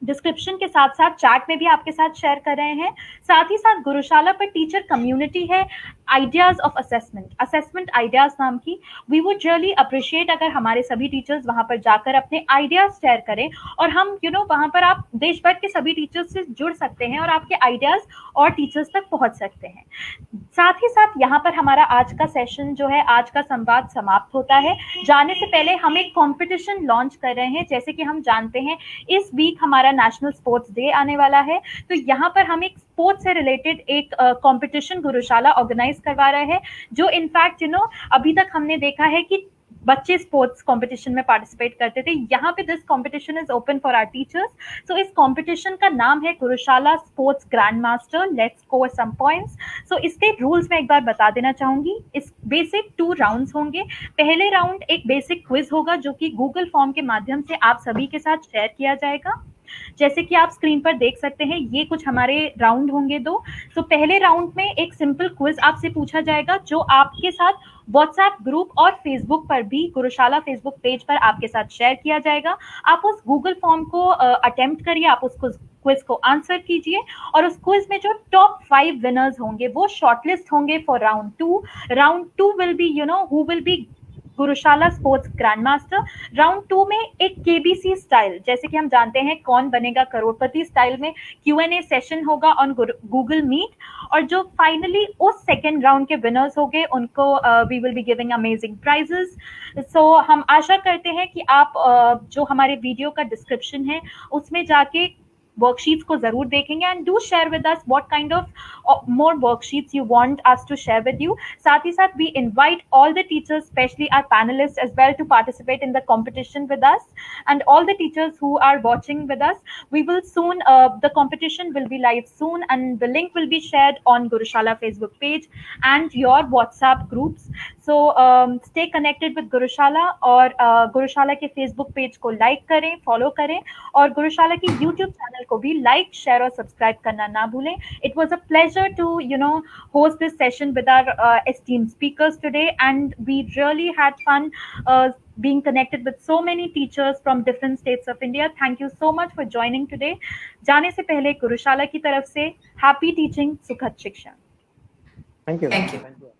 डिस्क्रिप्शन के साथ साथ चैट में भी आपके साथ शेयर कर रहे हैं. साथ ही साथ गुरुशाला पर टीचर कम्युनिटी है, आइडियाज ऑफ असेसमेंट आइडियाज नाम की. वी वुड रियली अप्रिशिएट अगर हमारे सभी टीचर्स वहां पर जाकर अपने आइडियाज शेयर करें, और हम वहां पर आप देश भर के सभी टीचर्स से जुड़ सकते हैं और आपके आइडियाज और टीचर्स तक पहुंच सकते हैं. साथ ही साथ यहाँ पर हमारा आज का सेशन जो है, आज का संवाद समाप्त होता है. जाने से पहले हम एक कॉम्पिटिशन लॉन्च कर रहे हैं. जैसे कि हम जानते हैं इस वीक हमारा नेशनल स्पोर्ट्स डे आने वाला है, तो यहाँ पर हम एक स्पोर्ट्स से रिलेटेड एक कंपटीशन गुरुशाला ऑर्गेनाइज करवा रहे हैं, जो इनफैक्ट अभी तक हमने देखा है कि बच्चे स्पोर्ट्स कंपटीशन में पार्टिसिपेट करते थे. यहाँ पे this competition is open for our teachers. So इस कंपटीशन का नाम है Gurushala sports grand master, let's score some points. So इसके रूल्स मैं एक बार बता देना चाहूंगी. इस बेसिक 2 राउंड्स होंगे. पहले राउंड एक बेसिक क्विज होगा जो कि गूगल फॉर्म के माध्यम से आप सभी के साथ शेयर किया जाएगा. जैसे कि आप स्क्रीन पर देख सकते हैं, ये कुछ हमारे राउंड होंगे 2. तो पहले राउंड में एक सिंपल क्विज आपसे पूछा जाएगा जो आपके साथ व्हाट्सएप ग्रुप और फेसबुक पर भी, गुरुशाला फेसबुक पेज पर आपके साथ शेयर किया जाएगा. आप उस गूगल फॉर्म को अटेम्प्ट करिए, आप उस क्विज को आंसर कीजिए, और उस क्विज में जो टॉप 5 विनर्स होंगे वो शॉर्टलिस्ट होंगे for round 2. Round 2 will be who will be Gurushala sports grand master. Round 2 में एक केबीसी स्टाइल, जैसे कि हम जानते हैं कौन बनेगा करोड़पति स्टाइल में Q&A सेशन होगा ऑन गूगल मीट, और जो फाइनली उस सेकेंड राउंड के विनर्स होंगे उनको we will be giving amazing prizes. So हम आशा करते हैं कि आप जो हमारे वीडियो का डिस्क्रिप्शन है उसमें जाके वर्कशीट्स को जरूर देखेंगे, and do share with us what kind of more worksheets you want us to share with you. साथ ही साथ we invite all the teachers, specially our panelist as well, to participate in the competition with us, and all the teachers who are watching with us. We will soon the competition will be live soon, and the link will be shared on Gurushala Facebook page and your WhatsApp groups. So stay connected with Gurushala, और Gurushala के Facebook page को like करें, follow करें, और Gurushala की YouTube channel को भी like, share और सब्सक्राइब करना ना भूलें. It was a pleasure to host this session with our esteemed speakers today, and we really had fun being connected with so many teachers from different states of India. Thank you so much for joining today. जाने से पहले गुरुशाला की तरफ से happy teaching, सुखद शिक्षा. Thank you. Thank you.